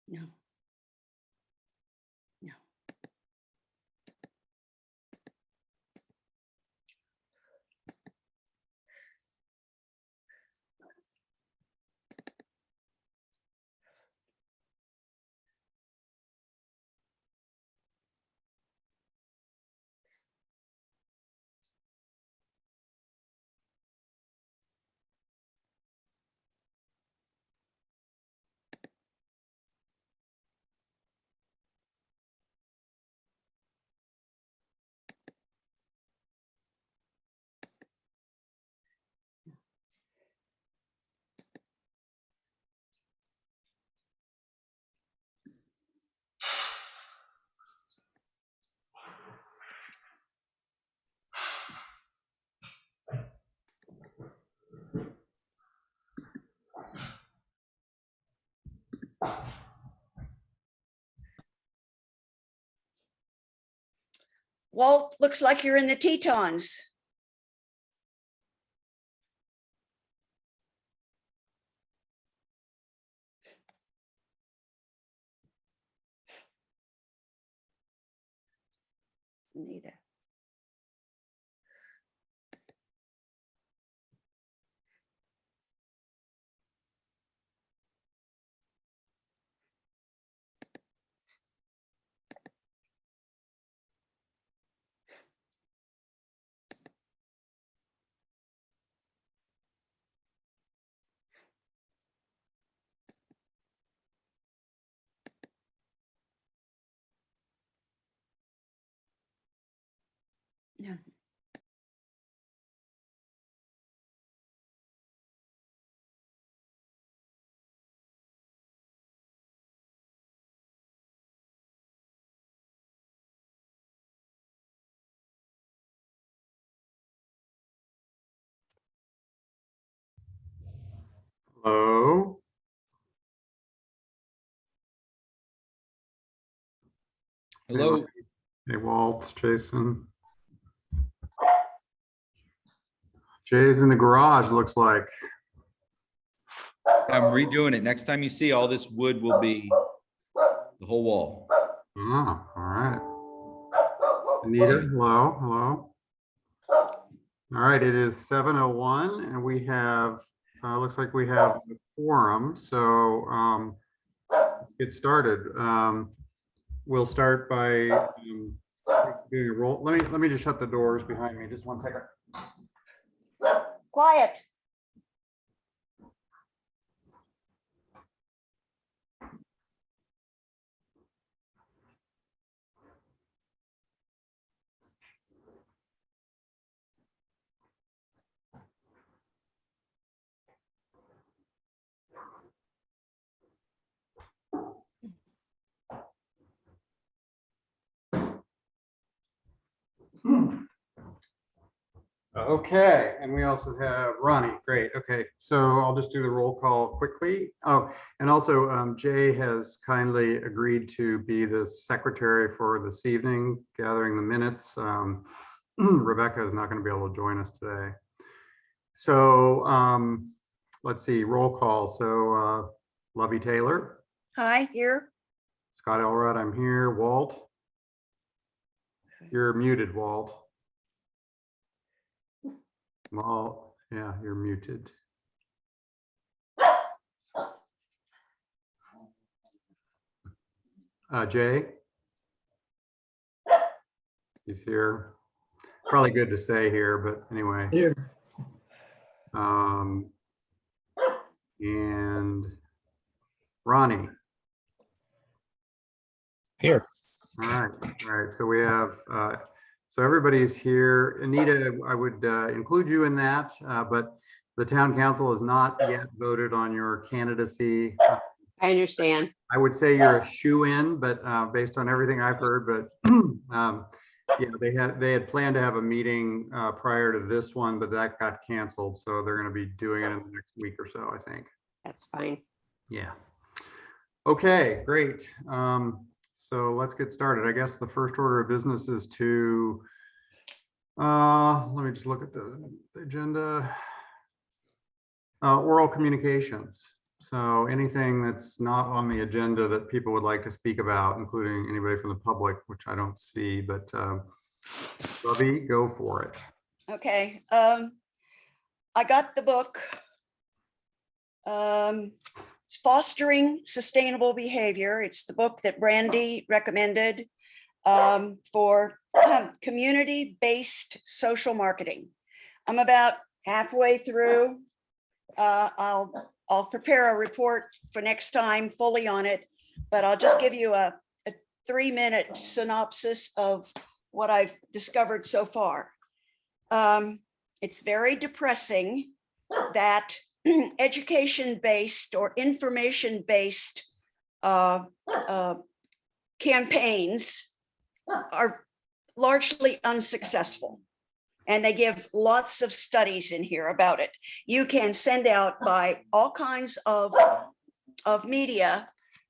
No. No. Walt, looks like you're in the Tetons. Anita. Yeah. Hello. Hello. Hey, Walt, Jason. Jay's in the garage, looks like. I'm redoing it. Next time you see, all this wood will be the whole wall. Oh, all right. Anita, hello, hello. All right, it is 7:01 and we have, looks like we have a quorum. So let's get started. We'll start by doing a roll. Let me just shut the doors behind me. Just one second. Quiet. Okay, and we also have Ronnie. Great. Okay, so I'll just do the roll call quickly. Oh, and also Jay has kindly agreed to be the secretary for this evening, gathering the minutes. Rebecca is not going to be able to join us today. So let's see, roll call. So Lovey Taylor. Hi, here. Scott Elrod, I'm here. Walt. You're muted, Walt. Well, yeah, you're muted. Jay? He's here. Probably good to say here, but anyway. Here. And Ronnie. Here. All right. All right. So we have, so everybody's here. Anita, I would include you in that, but the town council has not yet voted on your candidacy. I understand. I would say you're a shoe-in, but based on everything I've heard, but yeah, they had planned to have a meeting prior to this one, but that got canceled. So they're going to be doing it in the next week or so, I think. That's fine. Yeah. Okay, great. So let's get started. I guess the first order of business is to, let me just look at the agenda. Oral communications. So anything that's not on the agenda that people would like to speak about, including anybody from the public, which I don't see, but Ravi, go for it. Okay, I got the book. It's Fostering Sustainable Behavior. It's the book that Brandy recommended for community-based social marketing. I'm about halfway through. I'll prepare a report for next time fully on it, but I'll just give you a 3-minute synopsis of what I've discovered so far. It's very depressing that education-based or information-based campaigns are largely unsuccessful. And they give lots of studies in here about it. You can send out by all kinds of media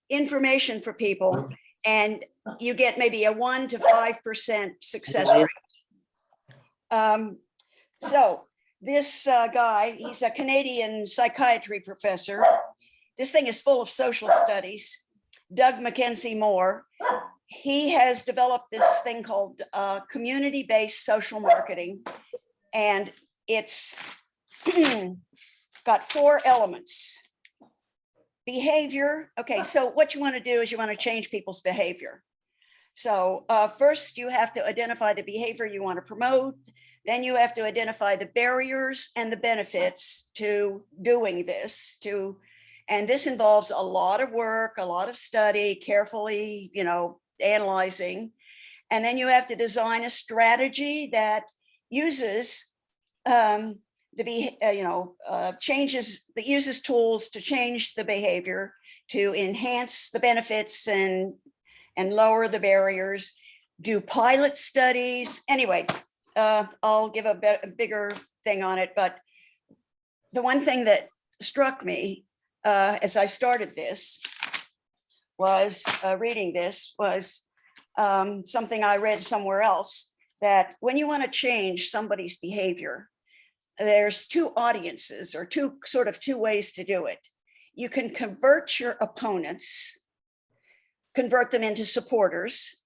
information for people, and you get maybe a 1 to 5% success rate. So this guy, he's a Canadian psychiatry professor. This thing is full of social studies. Doug Mackenzie Moore. He has developed this thing called community-based social marketing, and it's got 4 elements. Behavior. Okay, so what you want to do is you want to change people's behavior. So first you have to identify the behavior you want to promote. Then you have to identify the barriers and the benefits to doing this. And this involves a lot of work, a lot of study, carefully, analyzing. And then you have to design a strategy that uses uses tools to change the behavior, to enhance the benefits and lower the barriers, do pilot studies. Anyway, I'll give a bigger thing on it, but the one thing that struck me as I started this was reading this was something I read somewhere else, that when you want to change somebody's behavior, there's 2 audiences or two ways to do it. You can convert your opponents, convert them into supporters.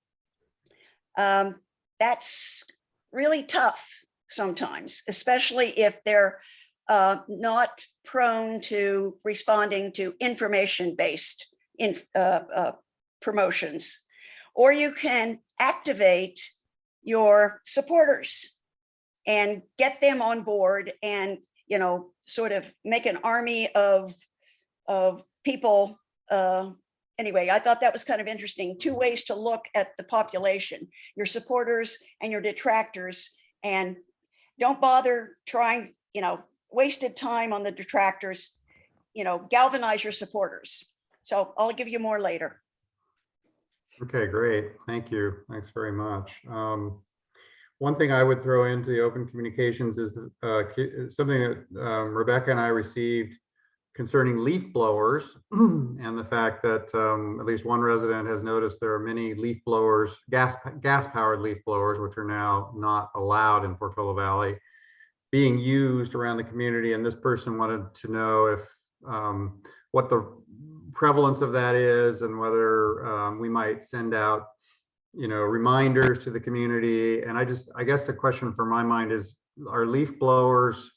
That's really tough sometimes, especially if they're not prone to responding to information-based promotions. Or you can activate your supporters and get them on board and, sort of make an army of people. Anyway, I thought that was kind of interesting. 2 ways to look at the population, your supporters and your detractors, and don't bother trying, wasted time on the detractors, galvanize your supporters. So I'll give you more later. Okay, great. Thank you. Thanks very much. One thing I would throw into the open communications is something that Rebecca and I received concerning leaf blowers and the fact that at least one resident has noticed there are many leaf blowers, gas-powered leaf blowers, which are now not allowed in Portola Valley, being used around the community. And this person wanted to know if what the prevalence of that is and whether we might send out reminders to the community. And I guess the question for my mind is, are leaf blowers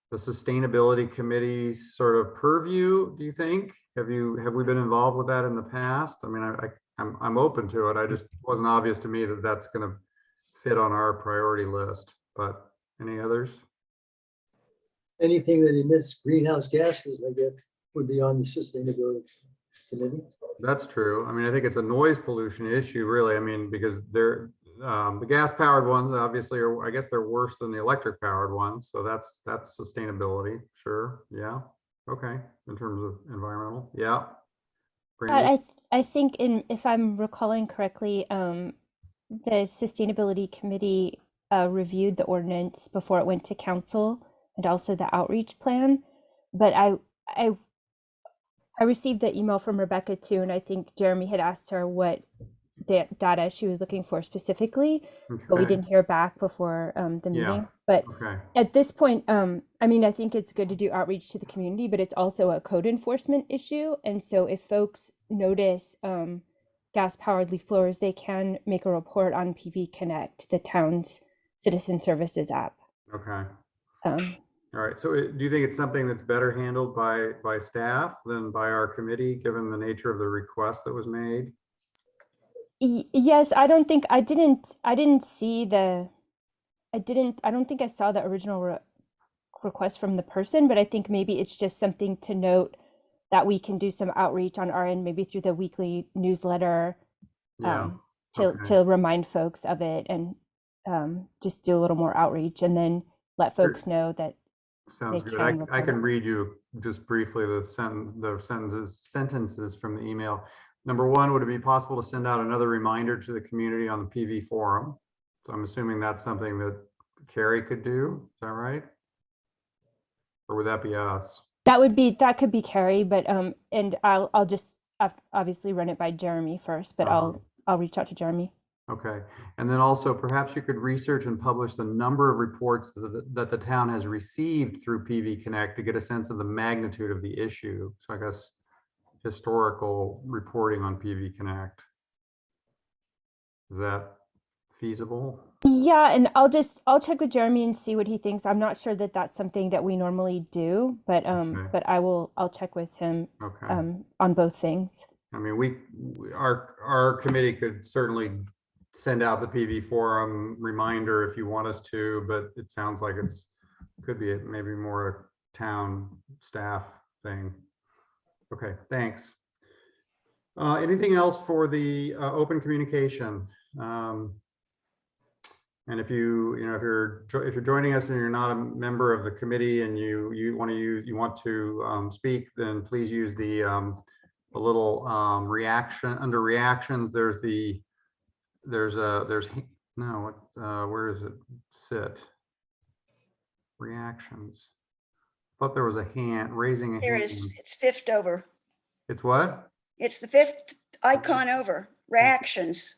the sustainability committee's sort of purview, do you think? Have we been involved with that in the past? I mean, I'm open to it. I just wasn't obvious to me that that's going to fit on our priority list, but any others? Anything that emits greenhouse gases, I guess, would be on the sustainability committee. That's true. I mean, I think it's a noise pollution issue, really. I mean, because they're the gas-powered ones obviously are, I guess they're worse than the electric-powered ones. So that's sustainability. Sure. Yeah. Okay. In terms of environmental. Yeah. Brandy? I think if I'm recalling correctly, the Sustainability Committee reviewed the ordinance before it went to council and also the outreach plan. But I received the email from Rebecca too, and I think Jeremy had asked her what data she was looking for specifically, but we Okay. didn't hear back before the meeting. Yeah. But Okay, at this point, I mean, I think it's good to do outreach to the community, but it's also a code enforcement issue. And so if folks notice gas-powered leaf blowers, they can make a report on PV Connect, the town's citizen services app. okay. Um, All right, so do you think it's something that's better handled by staff than by our committee, given the nature of the request that was made? yes, I don't think I didn't see the I don't think I saw the original request from the person, but I think maybe it's just something to note that we can do some outreach on our end, maybe through the weekly newsletter, Yeah, to okay. remind folks of it, and just do a little more outreach, and then let folks know that Sounds they good. can I report can it. read you just briefly the sentences from the email. Number one, would it be possible to send out another reminder to the community on the PV forum? So I'm assuming that's something that Carrie could do. Is that right? Or would that be us? That could be Carrie, but and I'll just obviously run it by Jeremy first, but Uh-huh. I'll reach out to Jeremy. Okay, and then also perhaps you could research and publish the number of reports that the town has received through PV Connect to get a sense of the magnitude of the issue. So I guess historical reporting on PV Connect. Is that feasible? Yeah, and I'll check with Jeremy and see what he thinks. I'm not sure that that's something that we normally do, but Okay. but I'll check with him Okay. on both things. I mean, our committee could certainly send out the PV forum reminder if you want us to, but it sounds like could be maybe more a town staff thing. Okay, thanks. Anything else for the open communication? And if if you're joining us and you're not a member of the committee and you want to speak, then please use the little reaction under reactions. There's no, where does it sit? Reactions. Thought there was a hand raising a There hand. is, it's fifth over. It's what? It's the fifth icon over, reactions.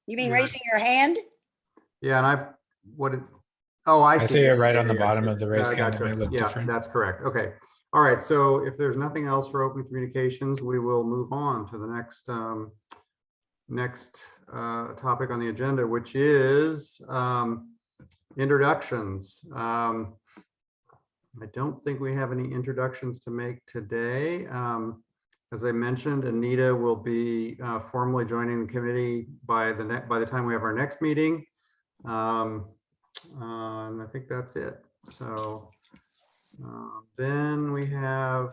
You mean Yeah. raising your hand? Yeah, and oh, I I see. see it Yeah, right yeah, on the yeah, bottom yeah. of the raise I hand. It gotcha. may look Yeah, different. that's correct. Okay. All right. So if there's nothing else for open communications, we will move on to the next topic on the agenda, which is introductions. I don't think we have any introductions to make today. As I mentioned, Anita will be formally joining the committee by the time we have our next meeting. And I think that's it. So then we have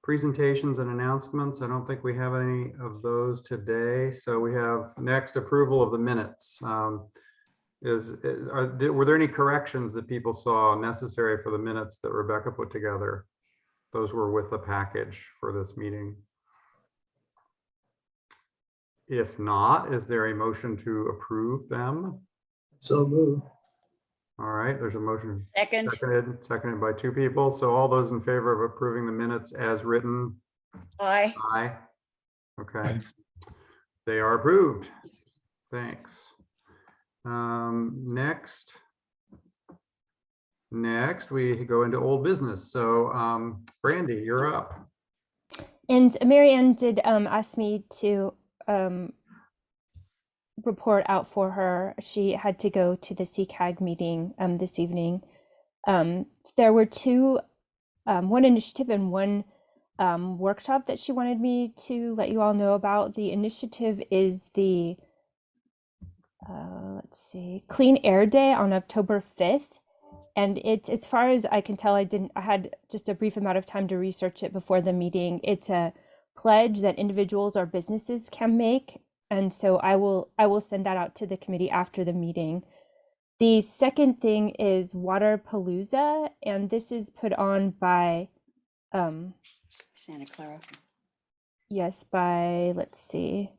presentations and announcements. I don't think we have any of those today. So we have next approval of the minutes. Were there any corrections that people saw necessary for the minutes that Rebecca put together? Those were with the package for this meeting. If not, is there a motion to approve them? So move. All right, there's a motion Second, seconded by two people. So all those in favor of approving the minutes as written, aye. aye. Okay, Aye. they are approved. Thanks. Next we go into old business. So Brandy, you're up. And Mary Ann did ask me to report out for her. She had to go to the CCAG meeting this evening. There were two, one initiative and one workshop that she wanted me to let you all know about. The initiative is the let's see, Clean Air Day on October 5th. And it's, as far as I can tell, I had just a brief amount of time to research it before the meeting. It's a pledge that individuals or businesses can make. And so I will send that out to the committee after the meeting. The second thing is Water Palooza, and this is put on by, Santa Clara. yes, by, let's see,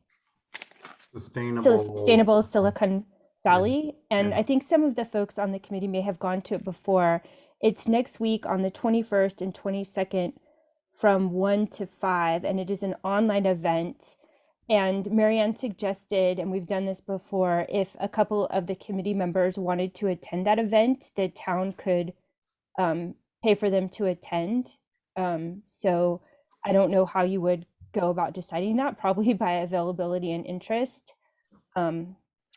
Sustainable. Sustainable Silicon Valley. And yeah. I think some of the folks on the committee may have gone to it before. It's next week on the 21st and 22nd from 1 to 5, and it is an online event. And Marianne suggested, and we've done this before, if a couple of the committee members wanted to attend that event, the town could pay for them to attend. So I don't know how you would go about deciding that, probably by availability and interest.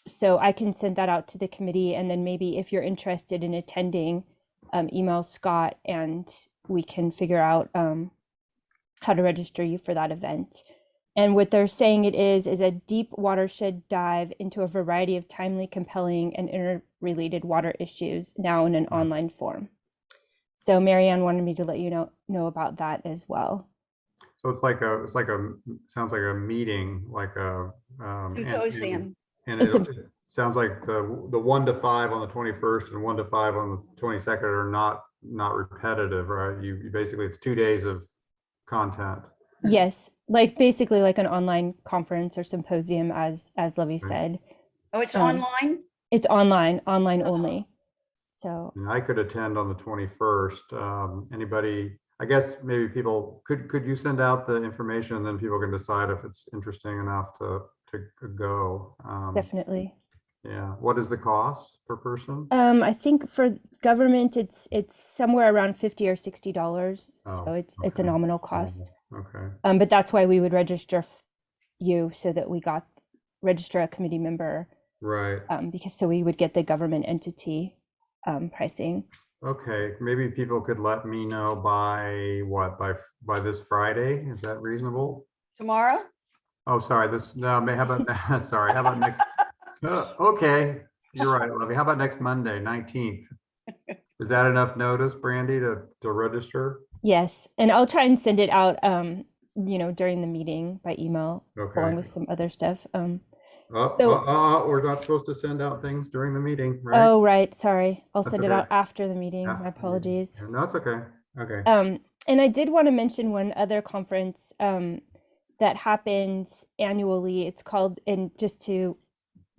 So I can send that out to the committee, and then maybe if you're interested in attending, email Scott and we can figure out how to register you for that event. And what they're saying it is a deep watershed dive into a variety of timely, compelling, and interrelated water issues, now in an online form. So Marianne wanted me to let you know about that as well. So sounds like a meeting, like a. Symposium. And It's it sounds like the 1 to 5 on the 21st and 1 to 5 on the 22nd are not repetitive, right? You basically, it's 2 days of content. Yes, like basically like an online conference or symposium, as Levy said. Oh, it's Um, online? It's online Oh. only. So And I could attend on the 21st. Anybody, I guess maybe people, could you send out the information and then people can decide if it's interesting enough to go? definitely. Yeah. What is the cost per person? I think for government, it's somewhere around $50 or $60. Oh, So it's a okay. nominal cost. Okay. But that's why we would register you, so that we register a committee member, Right. because so we would get the government entity pricing. Okay, maybe people could let me know by what, by this Friday? Is that reasonable? Tomorrow? Oh, sorry, how about, sorry, how about next? Okay, you're right, Levy. How about next Monday, 19th? Is that enough notice, Brandy, to register? Yes, and I'll try and send it out, during the meeting by email, Okay. along with some other stuff. We're not supposed to send out things during the meeting, right? Oh, right. Sorry. I'll That's send it okay. out after the meeting. After My the meeting. apologies. No, it's okay. Okay. And I did want to mention one other conference that happens annually. It's called, and just to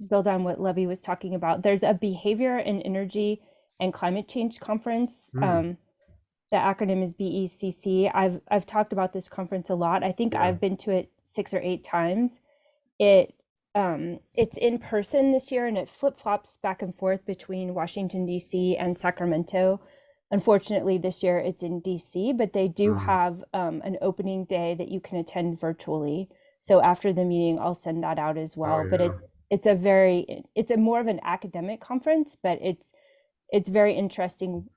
build on what Levy was talking about, there's a Behavior and Energy and Climate Change Conference. The acronym is BECC. I've talked about this conference a lot. I think Yeah. I've been to it 6 or 8 times. It's in person this year, and it flip-flops back and forth between Washington, D.C. and Sacramento. Unfortunately, this year it's in DC, but they do have an opening day that you can attend virtually. So after the meeting, I'll send that out as well. Oh, But yeah. it's a more of an academic conference, but it's very interesting,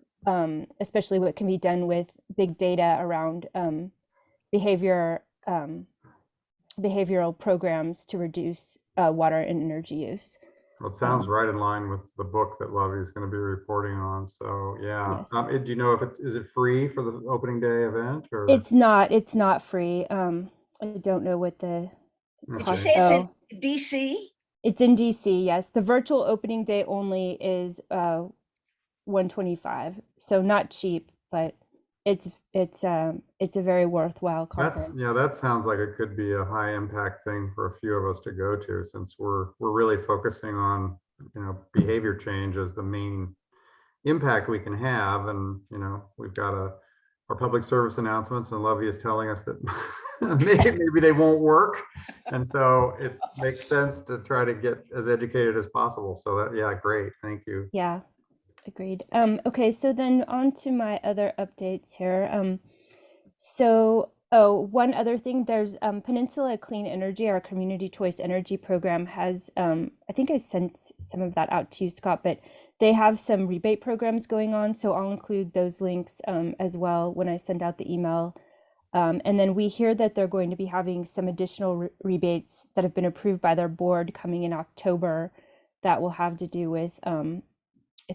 especially what can be done with big data around behavioral programs to reduce water and energy use. Well, it sounds right in line with the book that Lovey is going to be reporting on. So yeah. Yes. Do you know if is it free for the opening day event or? It's not free. I don't know what the Okay. Did you say it's Oh, in DC? it's in DC. Yes, the virtual opening day only is $125, so not cheap, but it's a very worthwhile conference. That sounds like it could be a high impact thing for a few of us to go to, since we're really focusing on, behavior change as the main impact we can have. And, we've got our public service announcements, and Lovey is telling us that maybe they won't work. And so it makes sense to try to get as educated as possible. So great. Thank you. Yeah, agreed. Okay, so then on to my other updates here. One other thing, there's Peninsula Clean Energy, our community choice energy program has, I think I sent some of that out to you, Scott, but they have some rebate programs going on. So I'll include those links as well when I send out the email. And then we hear that they're going to be having some additional rebates that have been approved by their board coming in October that will have to do with, I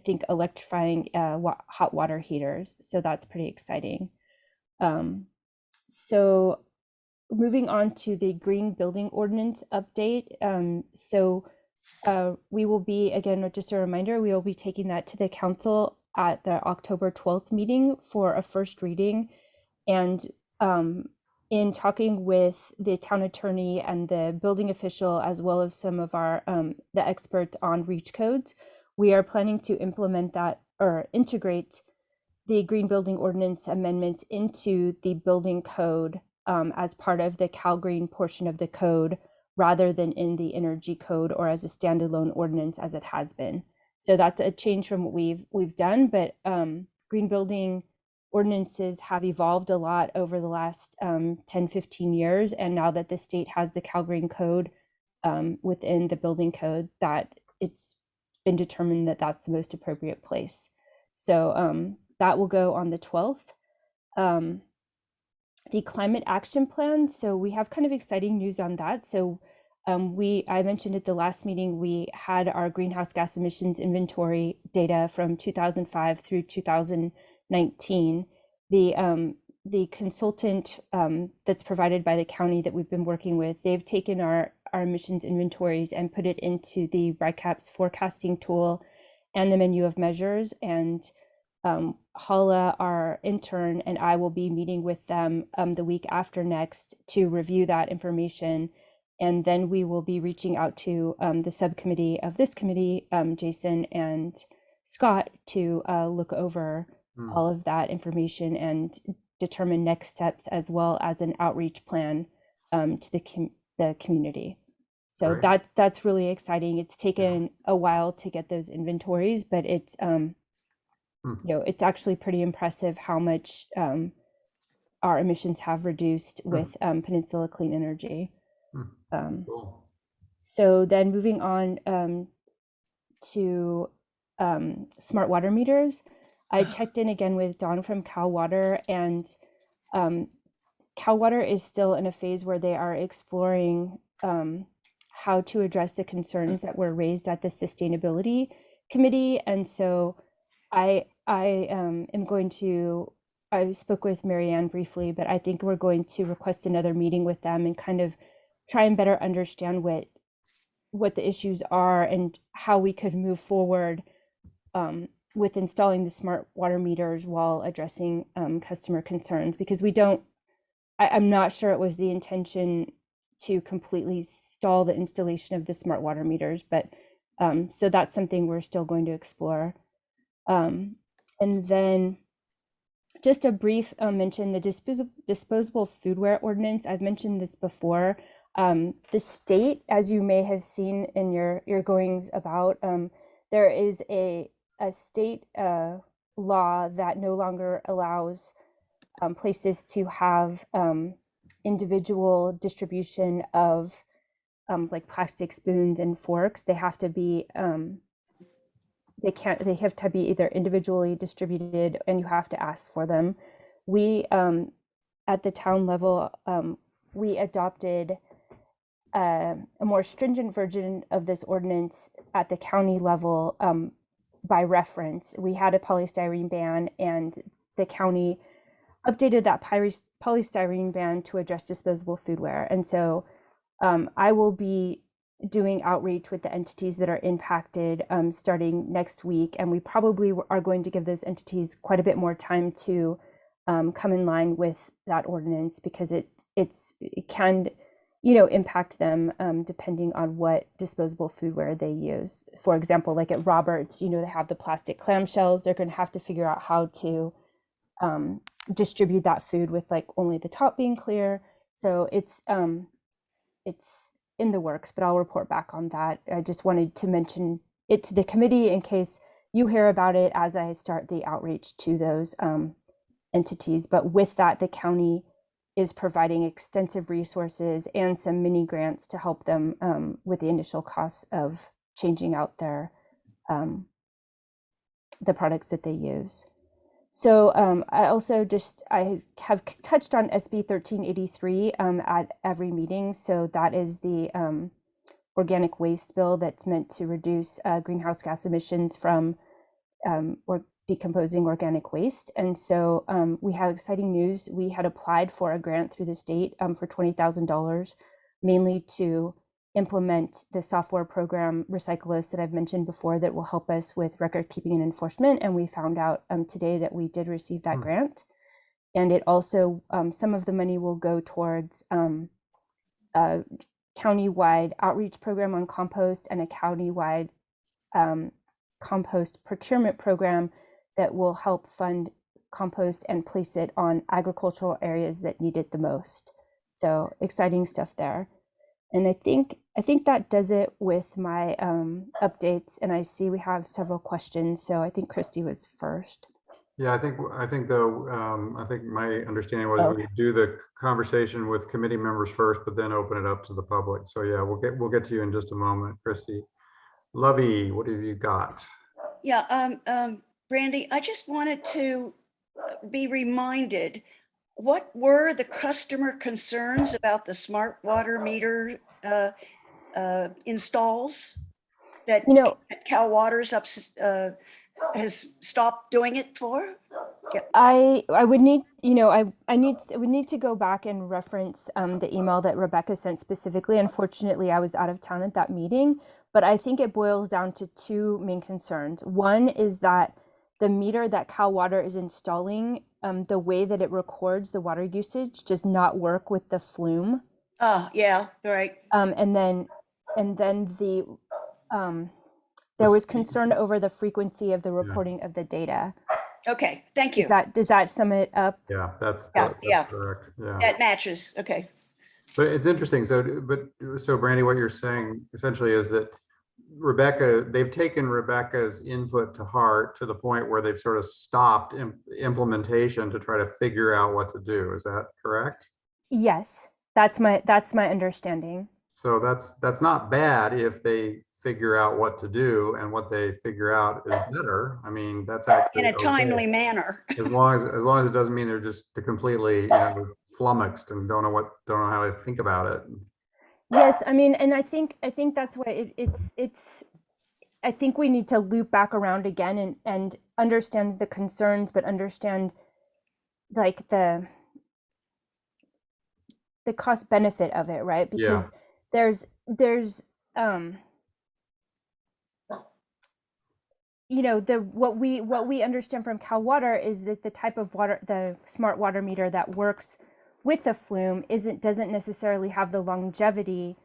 think, electrifying hot water heaters. So that's pretty exciting. So moving on to the Green Building Ordinance update. We will be, again, just a reminder, we will be taking that to the council at the October 12th meeting for a first reading. And in talking with the town attorney and the building official, as well as some of our the experts on REACH codes, we are planning to implement that or integrate the Green Building Ordinance amendment into the building code as part of the Cal Green portion of the code rather than in the energy code or as a standalone ordinance as it has been. So that's a change from what we've done, but green building ordinances have evolved a lot over the last 10, 15 years. And now that the state has the Cal Green Code within the building code, that it's been determined that that's the most appropriate place. So that will go on the 12th. The climate action plan. So we have kind of exciting news on that. So I mentioned at the last meeting, we had our greenhouse gas emissions inventory data from 2005 through 2019. The consultant that's provided by the county that we've been working with, they've taken our emissions inventories and put it into the RICAP's forecasting tool and the menu of measures. And Hala, our intern, and I will be meeting with them the week after next to review that information. And then we will be reaching out to the subcommittee of this committee, Jason and Scott, to look over all of that information and determine next steps, as well as an outreach plan to the community. So Great. that's really exciting. It's taken a while to get those inventories, but it's it's actually pretty impressive how much our emissions have reduced with Peninsula Clean Energy. Cool. So then moving on to smart water meters, I checked in again with Dawn from Cal Water, and Cal Water is still in a phase where they are exploring how to address the concerns that were raised at the sustainability committee. And so I spoke with Marianne briefly, but I think we're going to request another meeting with them and kind of try and better understand what the issues are and how we could move forward with installing the smart water meters while addressing customer concerns, because I'm not sure it was the intention to completely stall the installation of the smart water meters, but so that's something we're still going to explore. And then just a brief mention, the disposable foodware ordinance. I've mentioned this before. The state, as you may have seen in your goings about, there is a state law that no longer allows places to have individual distribution of like plastic spoons and forks. They have to be they have to be either individually distributed, and you have to ask for them. We at the town level, we adopted a more stringent version of this ordinance at the county level by reference. We had a polystyrene ban, and the county updated that polystyrene ban to address disposable foodware. And so I will be doing outreach with the entities that are impacted starting next week, and we probably are going to give those entities quite a bit more time to come in line with that ordinance, because it can impact them depending on what disposable foodware they use. For example, like at Roberts, they have the plastic clamshells. They're going to have to figure out how to distribute that food with like only the top being clear. So it's in the works, but I'll report back on that. I just wanted to mention it to the committee in case you hear about it as I start the outreach to those entities. But with that, the county is providing extensive resources and some mini grants to help them with the initial costs of changing out the products that they use. So I have touched on SB 1383 at every meeting. So that is the organic waste bill that's meant to reduce greenhouse gas emissions from or decomposing organic waste. And so we have exciting news. We had applied for a grant through the state for $20,000, mainly to implement the software program Recyclist that I've mentioned before that will help us with record keeping and enforcement. And we found out today that we did receive that grant. And it also, some of the money will go towards a countywide outreach program on compost and a countywide compost procurement program that will help fund compost and place it on agricultural areas that need it the most. So exciting stuff there. And I think that does it with my updates. And I see we have several questions. So I think Christy was first. Yeah, I think though, I think my understanding was Oh. we do the conversation with committee members first, but then open it up to the public. So yeah, we'll get to you in just a moment, Christy. Lovey, what have you got? Yeah, Brandy, I just wanted to be reminded, what were the customer concerns about the smart water meter installs that You know, Cal Water's has stopped doing it for? I would need, I would need to go back and reference the email that Rebecca sent specifically. Unfortunately, I was out of town at that meeting, but I think it boils down to two main concerns. One is that the meter that Cal Water is installing, the way that it records the water usage does not work with the flume. Oh, yeah, right. And then the there was concern over the frequency of the reporting of the data. Okay, thank you. Does that sum it up? Yeah, that's Yeah. correct. Yeah. That matches. Okay. But it's interesting. So Brandy, what you're saying essentially is that they've taken Rebecca's input to heart to the point where they've sort of stopped implementation to try to figure out what to do. Is that correct? Yes, that's my understanding. So that's not bad if they figure out what to do, and what they figure out is better. I mean, that's actually In a okay, timely manner. as long as it doesn't mean they're just completely flummoxed and don't know how to think about it. Yes, I mean, and I think that's why it's I think we need to loop back around again and understand the concerns, but understand like the cost benefit of it, right? Because there's what we understand from Cal Water is that the type of water, the smart water meter that works with the flume doesn't necessarily have the longevity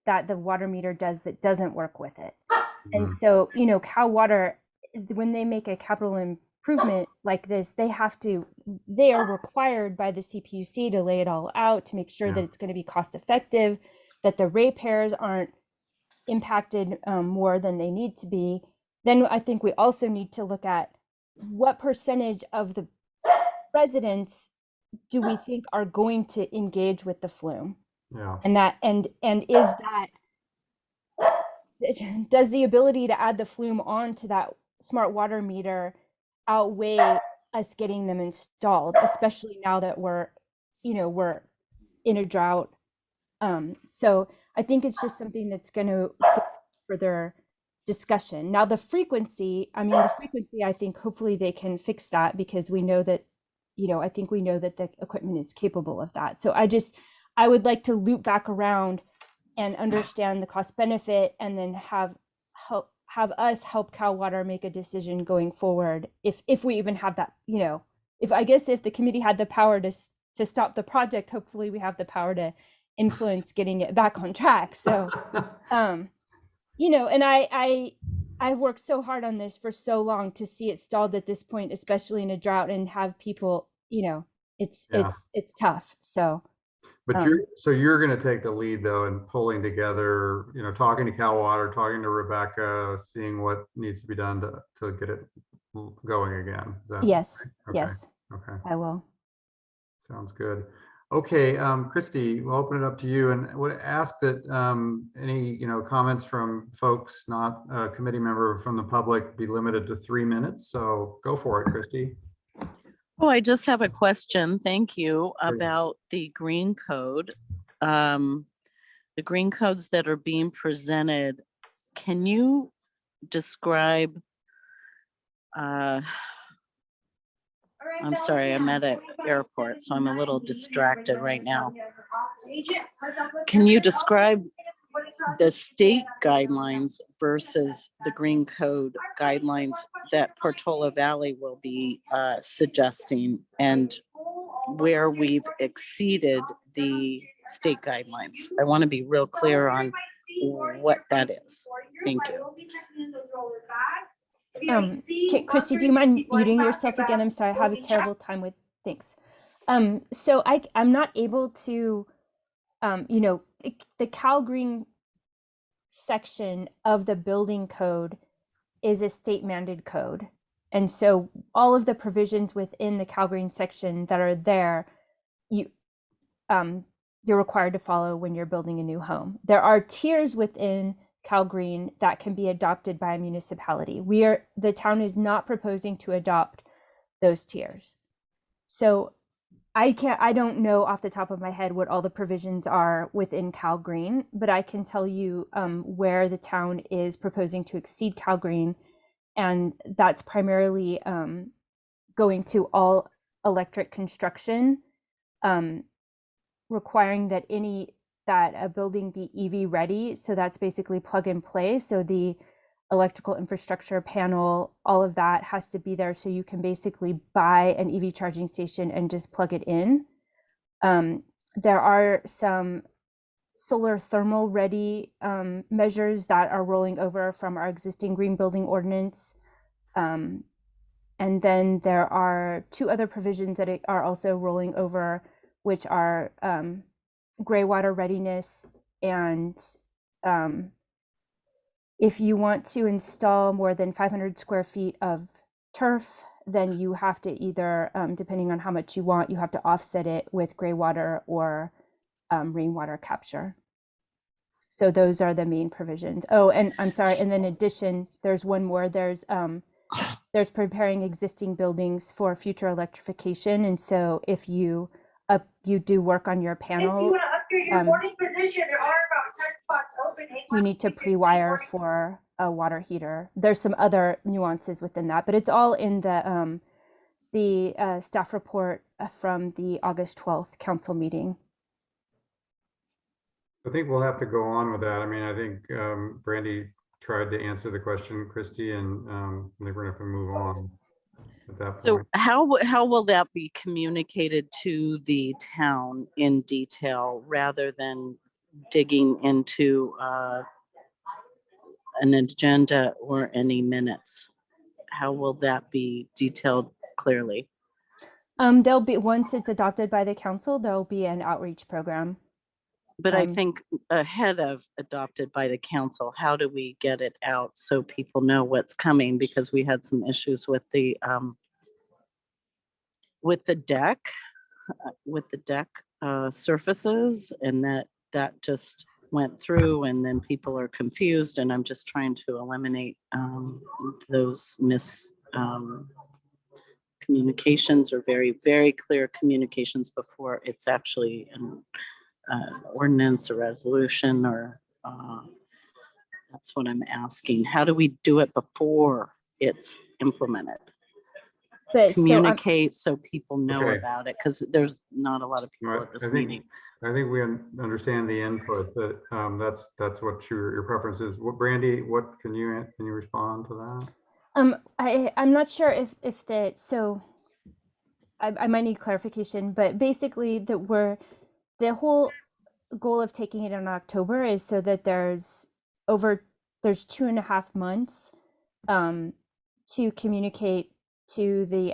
that the water meter does that doesn't work with it. And so, Cal Water, when they make a capital improvement like this, they are required by the CPUC to lay it all out to make sure that it's going to be cost effective, that the ratepayers aren't impacted more than they need to be. Then I think we also need to look at what percentage of the residents do we think are going to engage with the flume? Yeah. And is that, does the ability to add the flume onto that smart water meter outweigh us getting them installed, especially now that we're in a drought? So I think it's just something that's going to further discussion. Now the frequency, I think hopefully they can fix that, because we know that, I think we know that the equipment is capable of that. So I would like to loop back around and understand the cost benefit, and then have us help Cal Water make a decision going forward. If we even have that, if the committee had the power to stop the project, hopefully we have the power to influence getting it back on track. So, and I've worked so hard on this for so long to see it stalled at this point, especially in a drought, and have people, it's tough. So. But you're going to take the lead though in pulling together, talking to Cal Water, talking to Rebecca, seeing what needs to be done to get it going again. Yes. Okay. Yes. Okay. I will. Sounds good. Okay, Christy, we'll open it up to you, and would ask that any comments from folks not a committee member from the public be limited to 3 minutes. So go for it, Christy. Oh, I just have a question. Thank you. Please. About the green code. The green codes that are being presented, can you describe, I'm sorry, I'm at an airport, so I'm a little distracted right now. Can you describe the state guidelines versus the green code guidelines that Portola Valley will be suggesting, and where we've exceeded the state guidelines? I want to be real clear on what that is. Thank you. Christy, do you mind muting yourself again? I'm sorry, I have a terrible time with things. So I'm not able to, the Cal Green section of the building code is a state mandated code. And so all of the provisions within the Cal Green section that are there, you're required to follow when you're building a new home. There are tiers within Cal Green that can be adopted by a municipality. The town is not proposing to adopt those tiers. So I don't know off the top of my head what all the provisions are within Cal Green, but I can tell you where the town is proposing to exceed Cal Green. And that's primarily going to all electric construction, requiring that a building be EV ready. So that's basically plug and play. So the electrical infrastructure panel, all of that has to be there. So you can basically buy an EV charging station and just plug it in. There are some solar thermal ready measures that are rolling over from our existing green building ordinance. And then there are 2 other provisions that are also rolling over, which are gray water readiness. And if you want to install more than 500 square feet of turf, then you have to either, depending on how much you want, you have to offset it with gray water or rainwater capture. So those are the main provisions. Oh, and I'm sorry. And then in addition, there's one more. There's preparing existing buildings for future electrification. And so if you do work on your panel, you need to pre-wire for a water heater. There's some other nuances within that, but it's all in the staff report from the August 12th council meeting. I think we'll have to go on with that. I mean, I think Brandy tried to answer the question, Christy, and I think we're gonna have to move on at that So point. how will that be communicated to the town in detail rather than digging into an agenda or any minutes? How will that be detailed clearly? There'll be, once it's adopted by the council, there'll be an outreach program. But I think ahead of adopted by the council, how do we get it out so people know what's coming? Because we had some issues with the deck, surfaces, and that just went through, and then people are confused, and I'm just trying to eliminate those communications, or very, very clear communications before it's actually an ordinance or resolution, or that's what I'm asking. How do we do it before it's implemented? But Communicate so people know Okay. about it, because there's not a lot of people Right. at this meeting. I think we understand the input, but that's what your preference is. What, Brandy, what can you respond to that? I'm not sure if so I might need clarification, but basically the whole goal of taking it in October is so that there's 2.5 months to communicate to the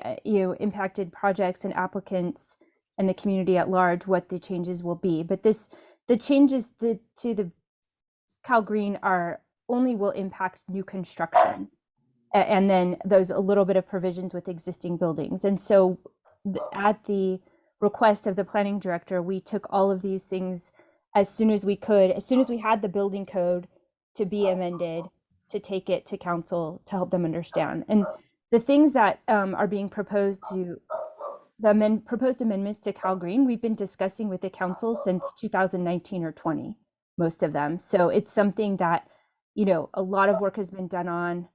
impacted projects and applicants and the community at large what the changes will be. But the changes to the Cal Green will impact new construction, and then there's a little bit of provisions with existing buildings. And so at the request of the planning director, we took all of these things as soon as we could, as soon as we had the building code to be amended, to take it to council to help them understand. And the things that are being proposed proposed amendments to Cal Green, we've been discussing with the council since 2019 or 20, most of them. So it's something that, a lot of work has been done on.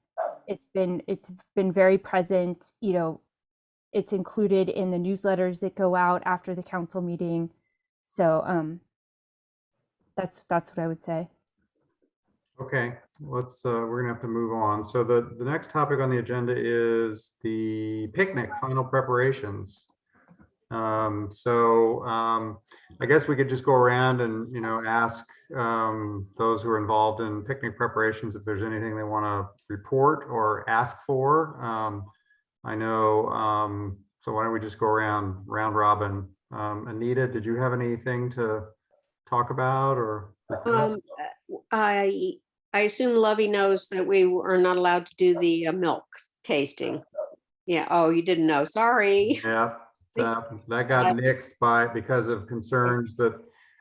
It's been very present. It's included in the newsletters that go out after the council meeting. So that's what I would say. Okay, we're gonna have to move on. So the next topic on the agenda is the picnic final preparations. I guess we could just go around and, ask those who are involved in picnic preparations if there's anything they want to report or ask for. I know, so why don't we just go round robin? Anita, did you have anything to talk about or? request? I assume Lovey knows that we are not allowed to do the milk tasting. Yeah, oh, you didn't know, sorry. Yeah, that got nixed because of concerns that,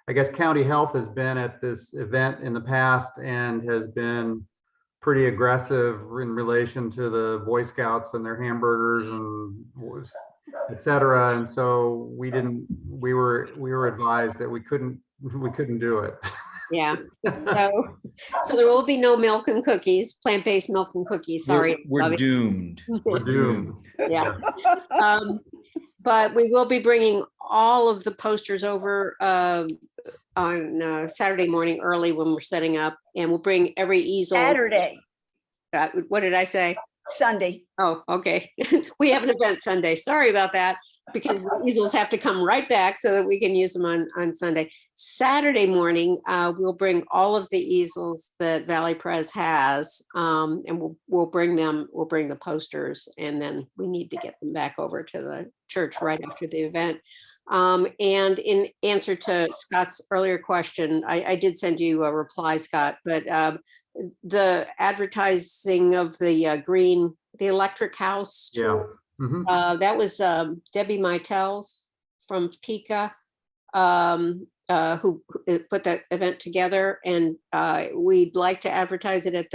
I guess, county health has been at this event in the past and has been pretty aggressive in relation to the Boy Scouts and their hamburgers and et cetera. And so we were advised that we couldn't do it. Yeah, so there will be no milk and cookies, plant-based milk and cookies, sorry. We're Lovey. doomed. We're doomed. Yeah. But we will be bringing all of the posters over on Saturday morning early when we're setting up, and we'll bring every easel. Saturday, What did I say? Sunday. Oh, okay. We have an event Sunday. Sorry about that, because the easels have to come right back so that we can use them on Sunday. Saturday morning, we'll bring all of the easels that Valley Pres has, and we'll bring the posters, and then we need to get them back over to the church right after the event. And in answer to Scott's earlier question, I did send you a reply, Scott, but the advertising of the electric house. Yeah. tour, Mhm. that was Debbie Mytels from Pika, who put that event together, and we'd like to advertise it at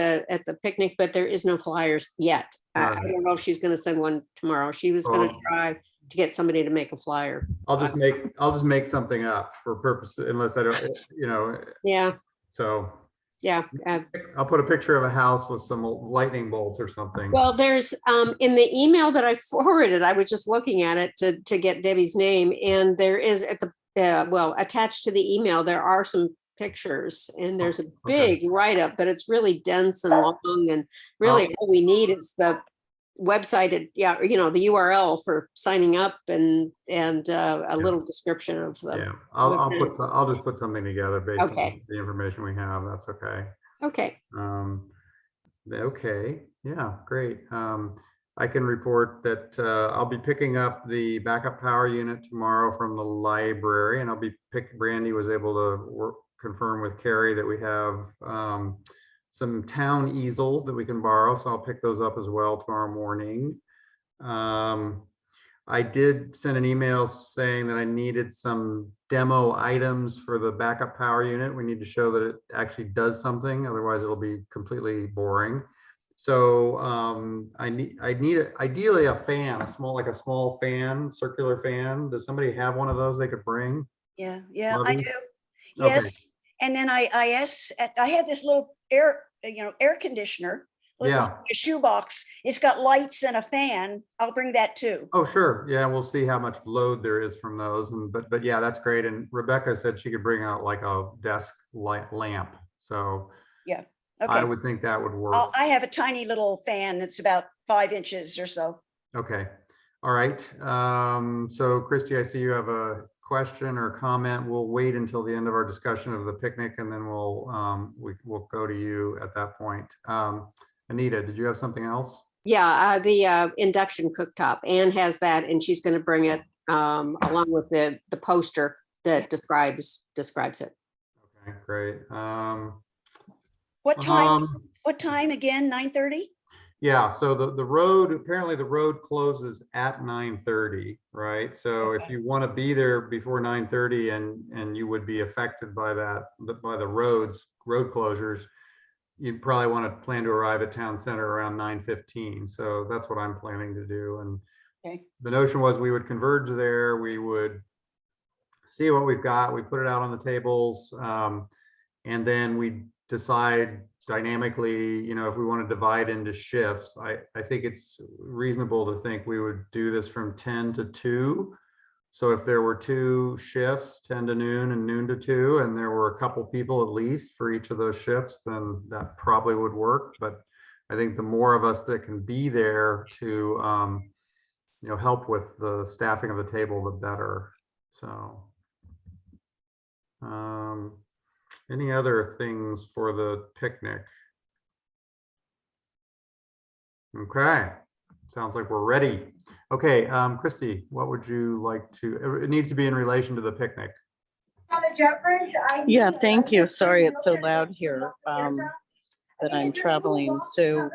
the picnic, but there is no flyers yet. I Right. don't know if she's going to send one tomorrow. She was going to Oh. try to get somebody to make a flyer. I'll just make something up for purpose, unless I don't, Yeah, so yeah. I'll put a picture of a house with some lightning bolts or something. Well, there's in the email that I forwarded, I was just looking at it to get Debbie's name, and there is at the attached to the email, there are some pictures, and there's a big write-up, but it's really dense and long, and really all we need is the website, the URL for signing up, and a little description of the. Yeah, I'll just put something together based on Okay. the information we have. That's okay. Okay. Okay, yeah, great. I can report that I'll be picking up the backup power unit tomorrow from the library, and Brandy was able to confirm with Carrie that we have some town easels that we can borrow, so I'll pick those up as well tomorrow morning. I did send an email saying that I needed some demo items for the backup power unit. We need to show that it actually does something, otherwise it'll be completely boring. So I need ideally a fan, a small fan, circular fan. Does somebody have one of those they could bring? Yeah, I Lovey? do. Okay. Yes. And then I have this little air conditioner. Looks Yeah. like a shoebox. It's got lights and a fan. I'll bring that too. Oh, sure. Yeah, we'll see how much load there is from those. But yeah, that's great. And Rebecca said she could bring out like a desk light lamp. So Yeah. I Okay. would think that would work. I have a tiny little fan that's about 5 inches or so. Okay. All right. So Christy, I see you have a question or comment. We'll wait until the end of our discussion of the picnic, and then we'll go to you at that point. Anita, did you have something else? Yeah, the induction cooktop. Anne has that, and she's going to bring it along with the poster that describes it. Okay, great. What time again? 9:30? Yeah, so apparently the road closes at 9:30, right? So if Okay. you want to be there before 9:30 and you would be affected by the road closures, you'd probably want to plan to arrive at town center around 9:15. So that's what I'm planning to do. And Okay. the notion was we would converge there, we would see what we've got, we put it out on the tables, and then we decide dynamically, if we want to divide into shifts. I think it's reasonable to think we would do this from 10 to 2. So if there were 2 shifts, 10 to noon and noon to 2, and there were a couple people at least for each of those shifts, then that probably would work. But I think the more of us that can be there to, help with the staffing of the table, the better. So, any other things for the picnic? Okay, sounds like we're ready. Okay, Christy, what would you like to, it needs to be in relation to the picnic. Yeah, thank you. Sorry, it's so loud here, that I'm traveling. So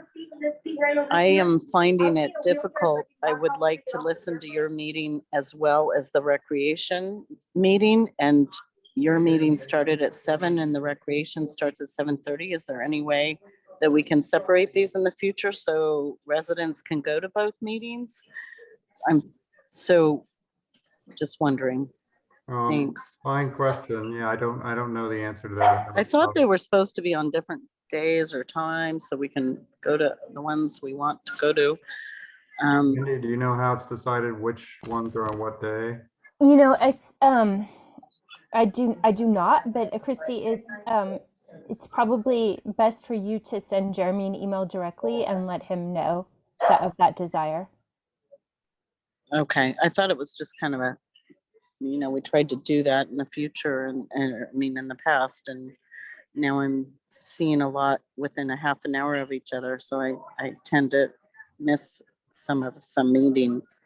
I am finding it difficult. I would like to listen to your meeting as well as the recreation meeting, and your meeting started at 7 and the recreation starts at 7:30. Is there any way that we can separate these in the future so residents can go to both meetings? I'm so just wondering. Thanks. Fine question. Yeah, I don't know the answer to that. I thought they were supposed to be on different days or times so we can go to the ones we want to go to. Mindy, do you know how it's decided which ones are on what day? You know, I do not, but Christy, it's probably best for you to send Jeremy an email directly and let him know of that desire. Okay, I thought it was just kind of a, we tried to do that in the future and I mean, in the past, and now I'm seeing a lot within a half an hour of each other. So I tend to miss some meetings.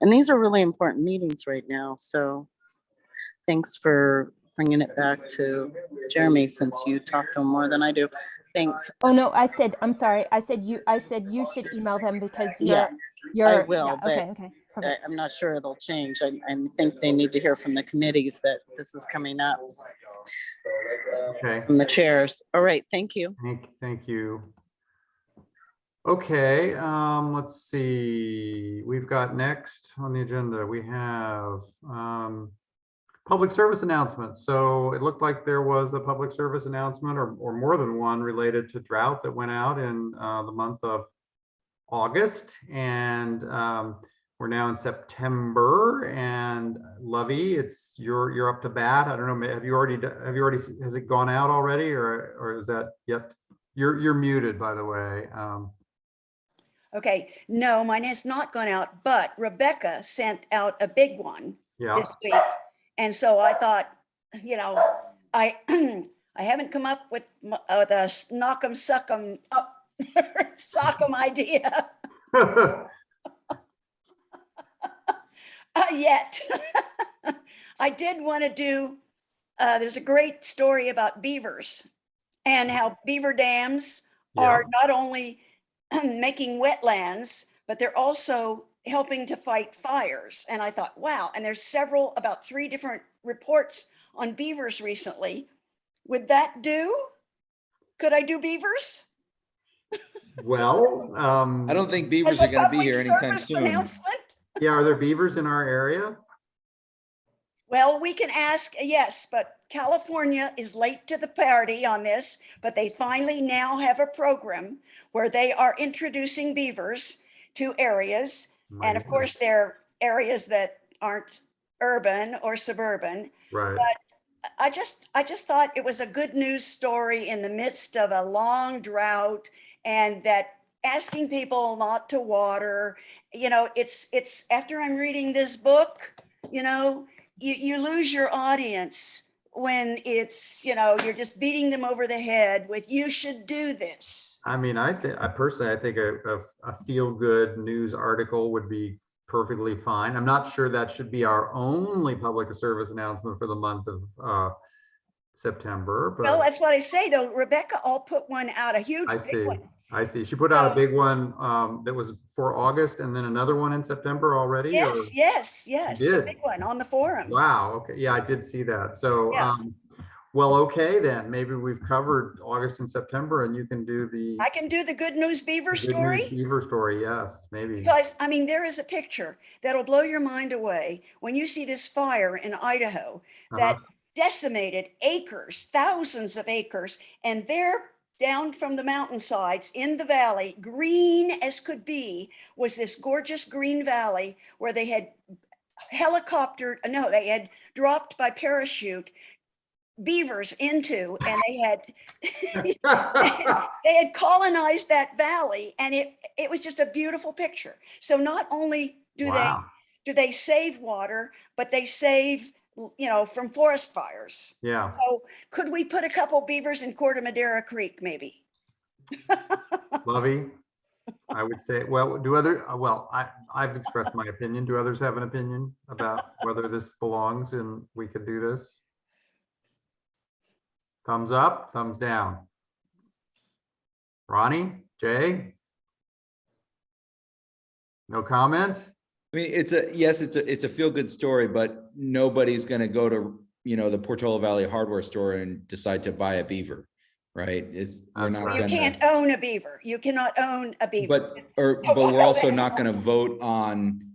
And these are really important meetings right now. So thanks for bringing it back to Jeremy, since you talk to him more than I do. Thanks. Oh no, I'm sorry. I said you should email them because Yeah, you're I will, yeah, but okay, perfect. I'm not sure it'll change. I think they need to hear from the committees that this is coming up, Okay, from the chairs. All right, thank you. thank you. Okay, let's see. We've got next on the agenda, we have public service announcements. So it looked like there was a public service announcement or more than one related to drought that went out in the month of August. And we're now in September, and Lovey, you're up to bat. I don't know, have you already, has it gone out already, or is that yet? You're muted, by the way. Okay, no, mine has not gone out, but Rebecca sent out a big one Yeah. this week. And so I thought, I I haven't come up with the knock 'em, suck 'em, sock 'em idea yet. I did want to do, there's a great story about beavers and how beaver dams are not only making wetlands, but they're also helping to fight fires. And I thought, wow, and there's about 3 different reports on beavers recently. Would that do? Could I do beavers? Well, I don't think As beavers a are gonna be public here anytime service soon. announcement? yeah, are there beavers in our area? Well, we can ask, yes, but California is late to the party on this, but they finally now have a program where they are introducing beavers to areas. And of course, they're areas that aren't urban or suburban. Right. But I just thought it was a good news story in the midst of a long drought, and that asking people not to water, it's after I'm reading this book, you lose your audience when it's, you're just beating them over the head with, you should do this. I mean, I personally think a feel-good news article would be perfectly fine. I'm not sure that should be our only public service announcement for the month of September, Well, but that's what I say though. Rebecca all put one out, a huge I big see. one. I see. She put out a So- big one that was for August, and then another one in September already. or- Yes, a did? big one on the forum. Wow. Okay. Yeah, I did see that. So, Yeah. well, okay, then maybe we've covered August and September, and you can do the I can do the good news beaver good news story. beaver story. Yes, maybe. Because, I mean, there is a picture that'll blow your mind away when you see this fire in Idaho that decimated acres, thousands of acres, and there down from the mountainsides in the valley, green as could be, was this gorgeous green valley where they had they had dropped by parachute beavers into, and they had colonized that valley, and it was just a beautiful picture. So not only do Wow. they save water, but they save, from forest fires. Yeah. So could we put a couple beavers in Corte Madera Creek, maybe? Lovey, I would say, well, I've expressed my opinion. Do others have an opinion about whether this belongs and we could do this? Thumbs up, thumbs down. Ronnie, Jay? No comment? I mean, it's a feel-good story, but nobody's gonna go to, the Portola Valley hardware store and decide to buy a beaver, right? We're That's not right. You gonna. can't own a beaver. You cannot own a beaver. But we're also not gonna vote on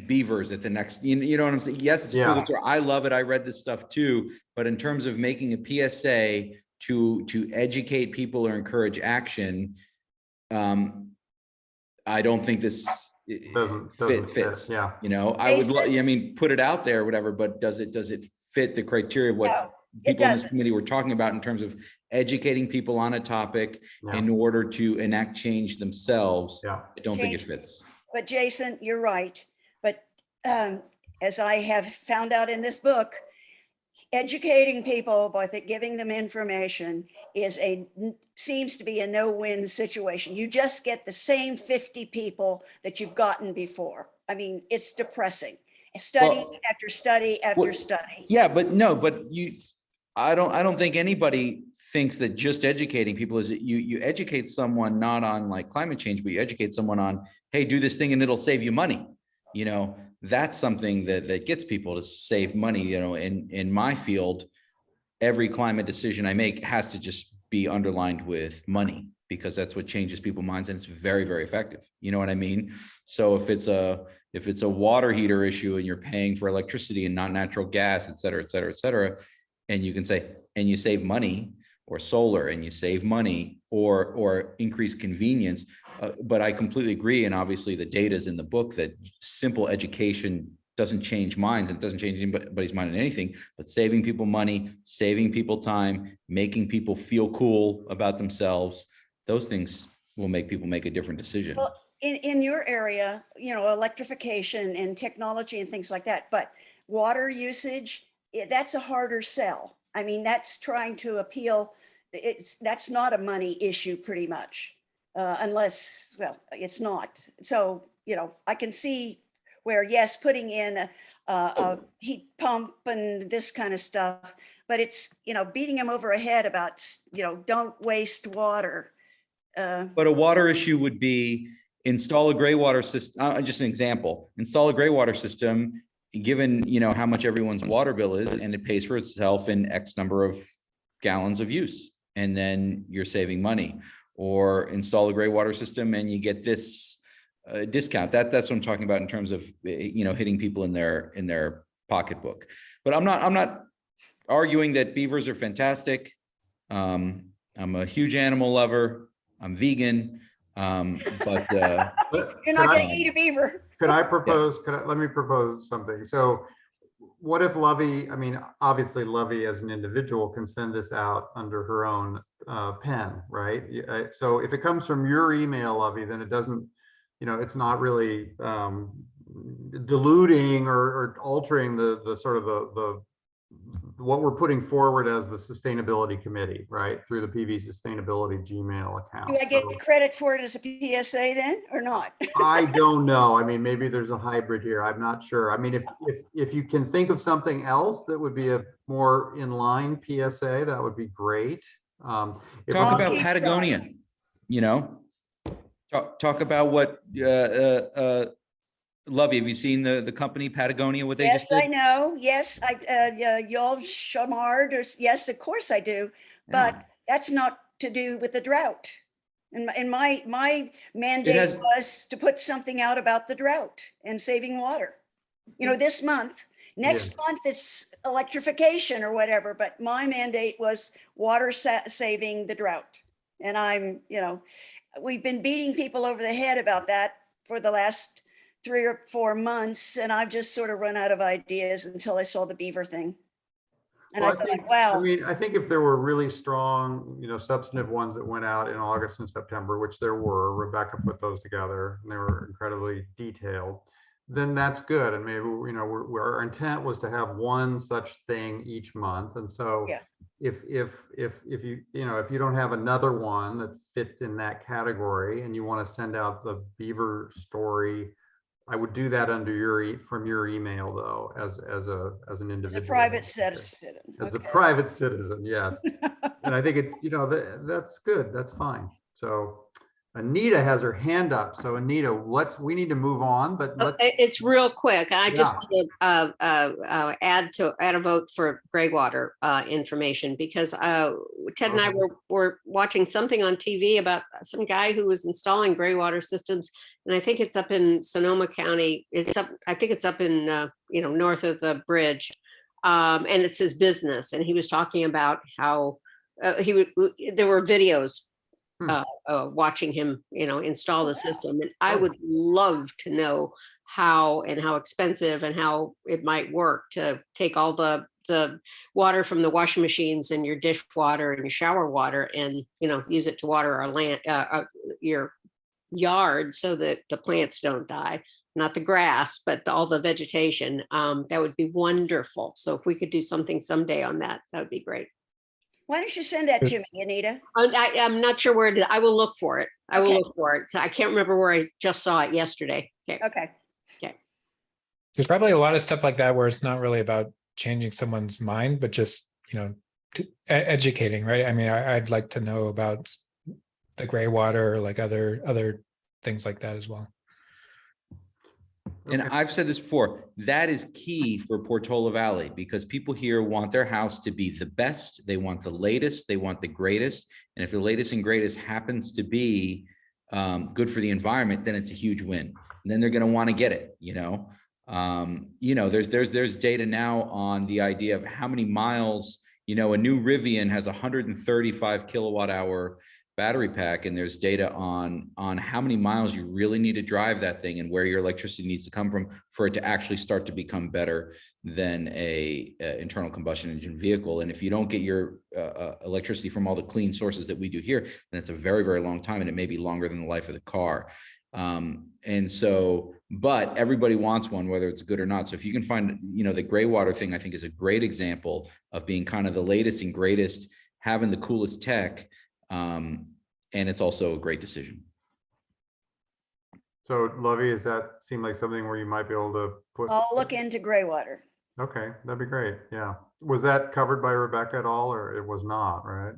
beavers at the next, you know what I'm saying? Yes, it's a Yeah. feel-good story. I love it. I read this stuff too, but in terms of making a PSA to educate people or encourage action, I don't think this Doesn't fit, fits. yeah. I would, Jason? I mean, put it out there, whatever, but does it fit the criteria of No, what it people in this doesn't. committee were talking about in terms of educating people on a topic Yeah. in order to enact change themselves? Yeah. I don't think it Change. fits. But Jason, you're right. But as I have found out in this book, educating people by giving them information seems to be a no-win situation. You just get the same 50 people that you've gotten before. I mean, it's depressing. Study Well, after study after well, study. Yeah, but no, but I don't think anybody thinks that just educating people is you educate someone not on like climate change, but you educate someone on, hey, do this thing and it'll save you money. That's something that gets people to save money. In my field, every climate decision I make has to just be underlined with money, because that's what changes people's minds, and it's very, very effective. You know what I mean? So if it's a water heater issue and you're paying for electricity and not natural gas, et cetera, et cetera, et cetera, and you can say, and you save money, or solar and you save money, or increase convenience. But I completely agree. And obviously the data is in the book that simple education doesn't change minds, and it doesn't change anybody's mind in anything, but saving people money, saving people time, making people feel cool about themselves, those things will make people make a different decision. Well, in your area, electrification and technology and things like that, but water usage, that's a harder sell. I mean, that's trying to appeal. That's not a money issue pretty much, unless, well, it's not. So, I can see where, yes, putting in a heat pump and this kind of stuff, but it's, beating them over a head about, don't waste water. But a water issue would be install a gray water system. Just an example, install a gray water system, given, how much everyone's water bill is, and it pays for itself in X number of gallons of use. And then you're saving money. Or install a gray water system and you get this discount. That's what I'm talking about in terms of, hitting people in their pocketbook. But I'm not arguing that beavers are fantastic. I'm a huge animal lover. I'm vegan. But You're not going to eat a beaver. Could I propose, let me propose something. So what if Lovey, obviously Lovey as an individual can send this out under her own pen, right? So if it comes from your email, Lovey, then it doesn't, it's not really diluting or altering the sort of the what we're putting forward as the sustainability committee, right? Through the PV sustainability Gmail account. Do I get credit for it as a PSA then, or not? I don't know. Maybe there's a hybrid here. I'm not sure. If you can think of something else that would be a more in line PSA, that would be great. Talk about Patagonia, talk about what, Lovey, have you seen the company Patagonia, what they just Yes, did? I know. Yes, y'all Chamard, or yes, of course I do. But that's not to do with the drought. And my mandate was to put something out about the drought and saving water. This month, next month it's electrification or whatever, but my mandate was water saving the drought. And we've been beating people over the head about that for the last 3 or 4 months, and I've just sort of run out of ideas until I saw the beaver thing. And Well, I thought, wow. I think if there were really strong, substantive ones that went out in August and September, which there were, Rebecca put those together and they were incredibly detailed, then that's good. And maybe, our intent was to have one such thing each month. And so if you don't have another one that fits in that category and you want to send out the beaver story I would do that under from your email though, as an As individual. a private citizen. As a Okay. private citizen, yes. And I think that's good. That's fine. So Anita has her hand up. So Anita, we need to move on, but let's, It's real quick. I just Yeah. want to add a vote for Greywater information because Ted and I Okay. were watching something on TV about some guy who was installing Greywater systems, and I think it's up in Sonoma County. I think it's up in north of the bridge, and it's his business. And he was talking about how there were videos watching him, install the system. And I Oh. would love to know how expensive and how it might work to take all the water from the washing machines and your dishwater and your shower water and, use it to water our land, your yard so that the plants don't die. Not the grass, but all the vegetation. That would be wonderful. So if we could do something someday on that, that would be great. Why don't you send that to me, Anita? I'm not sure where I will look for it. I will Okay. look for it. I can't remember where I just saw it yesterday. Okay. Okay. There's probably a lot of stuff like that where it's not really about changing someone's mind, but just, educating, right? I mean, I'd like to know about the gray water, or like other things like that as well. And Okay. I've said this before, that is key for Portola Valley because people here want their house to be the best. They want the latest, they want the greatest. And if the latest and greatest happens to be good for the environment, then it's a huge win. And then they're going to want to get it, there's data now on the idea of how many miles, a new Rivian has 135 kilowatt hour battery pack, and there's data on how many miles you really need to drive that thing and where your electricity needs to come from for it to actually start to become better than a internal combustion engine vehicle. And if you don't get your electricity from all the clean sources that we do here, then it's a very, very long time, and it may be longer than the life of the car. But everybody wants one, whether it's good or not. So if you can find, the gray water thing, I think is a great example of being kind of the latest and greatest, having the coolest tech. And it's also a great decision. So Lovey, does that seem like something where you might be able to put? I'll look into Greywater. Okay, that'd be great. Yeah. Was that covered by Rebecca at all, or it was not, right?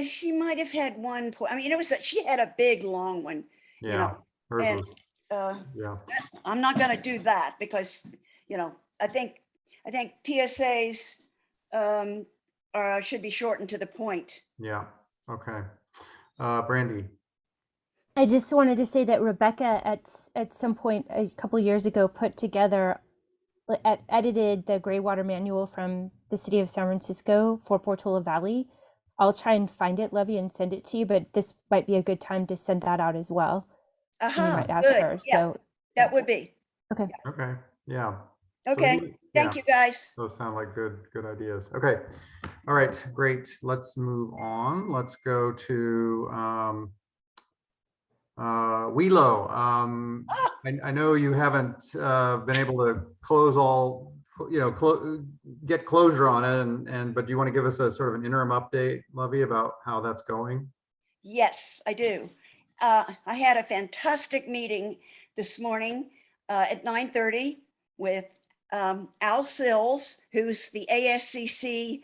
She might have had one point. I mean, she had a big, long one, Yeah. Hers and was, yeah. I'm not going to do that because, I think PSAs should be shortened to the point. Yeah. Okay. Brandy. I just wanted to say that Rebecca at some point a couple years ago put together, edited the Greywater manual from the city of San Francisco for Portola Valley. I'll try and find it, Levy, and send it to you, but this might be a good time to send that out as well. You might ask Good. her. Yeah, So that would be. okay. Okay. Yeah. Okay. Thank you, guys. Those sound like good ideas. Okay. All right, great. Let's move on. Let's go to Wheelo. I know you haven't been able to close all, get closure on it, but do you want to give us a sort of an interim update, Lovey, about how that's going? Yes, I do. I had a fantastic meeting this morning at 9:30 with Al Sills, who's the ASCC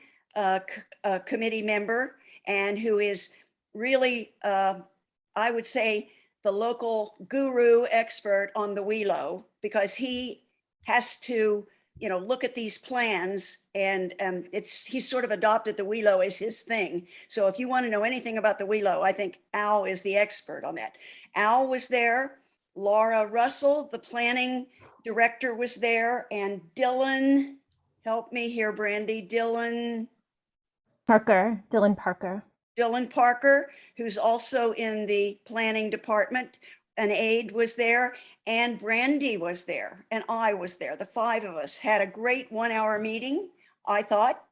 committee member and who is really, I would say, the local guru expert on the Wheelo, because he has to, look at these plans, and he's sort of adopted the Wheelo as his thing. So if you want to know anything about the Wheelo, I think Al is the expert on that. Al was there, Laura Russell, the planning director, was there, and Dylan, help me here, Brandy, Dylan Parker. Dylan Parker, who's also in the planning department, an aide, was there, and Brandy was there, and I was there. The five of us had a great 1 hour meeting, I thought.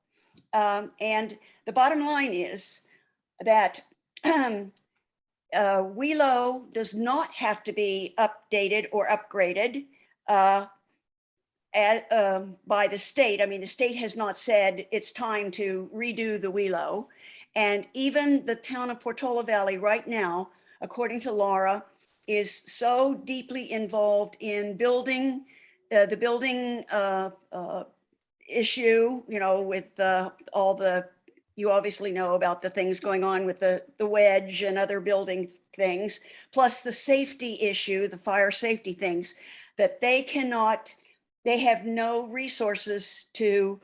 And the bottom line is that Wheelo does not have to be updated or upgraded by the state. I mean, the state has not said it's time to redo the Wheelo. And even the town of Portola Valley right now, according to Laura, is so deeply involved in building, the building issue, you know, with all the, you obviously know about the things going on with the wedge and other building things, plus the safety issue, the fire safety things, that they cannot, they have no resources to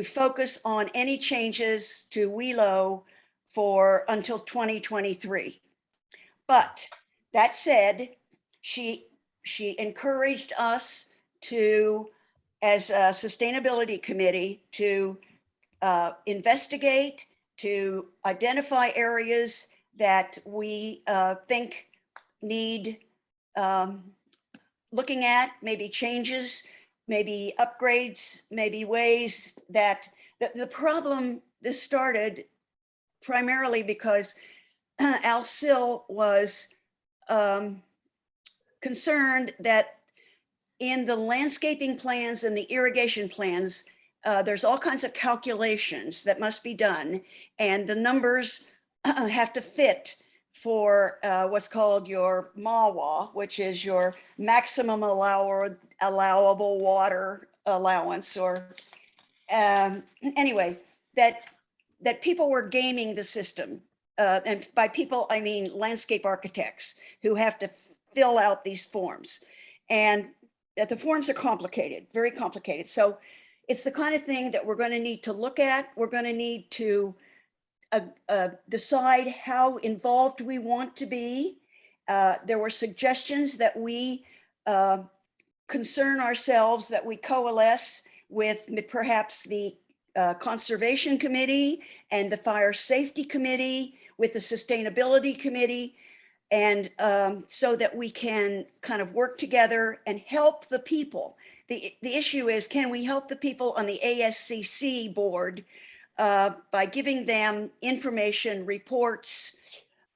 focus on any changes to Wheelo for until 2023. But that said, she encouraged us to, as a sustainability committee, to investigate, to identify areas that we think need looking at, maybe changes, maybe upgrades, maybe ways that the problem, this started primarily because Al Sill was concerned that in the landscaping plans and the irrigation plans, there's all kinds of calculations that must be done, and the numbers have to fit for what's called your MAWA, which is your maximum allowable water allowance, or anyway, that people were gaming the system. And by people, I mean landscape architects who have to fill out these forms. And that the forms are complicated, very complicated. So it's the kind of thing that we're going to need to look at. We're going to need to decide how involved we want to be. There were suggestions that we concern ourselves, that we coalesce with perhaps the Conservation Committee and the Fire Safety Committee, with the Sustainability Committee, and so that we can kind of work together and help the people. The issue is, can we help the people on the ASCC board by giving them information, reports,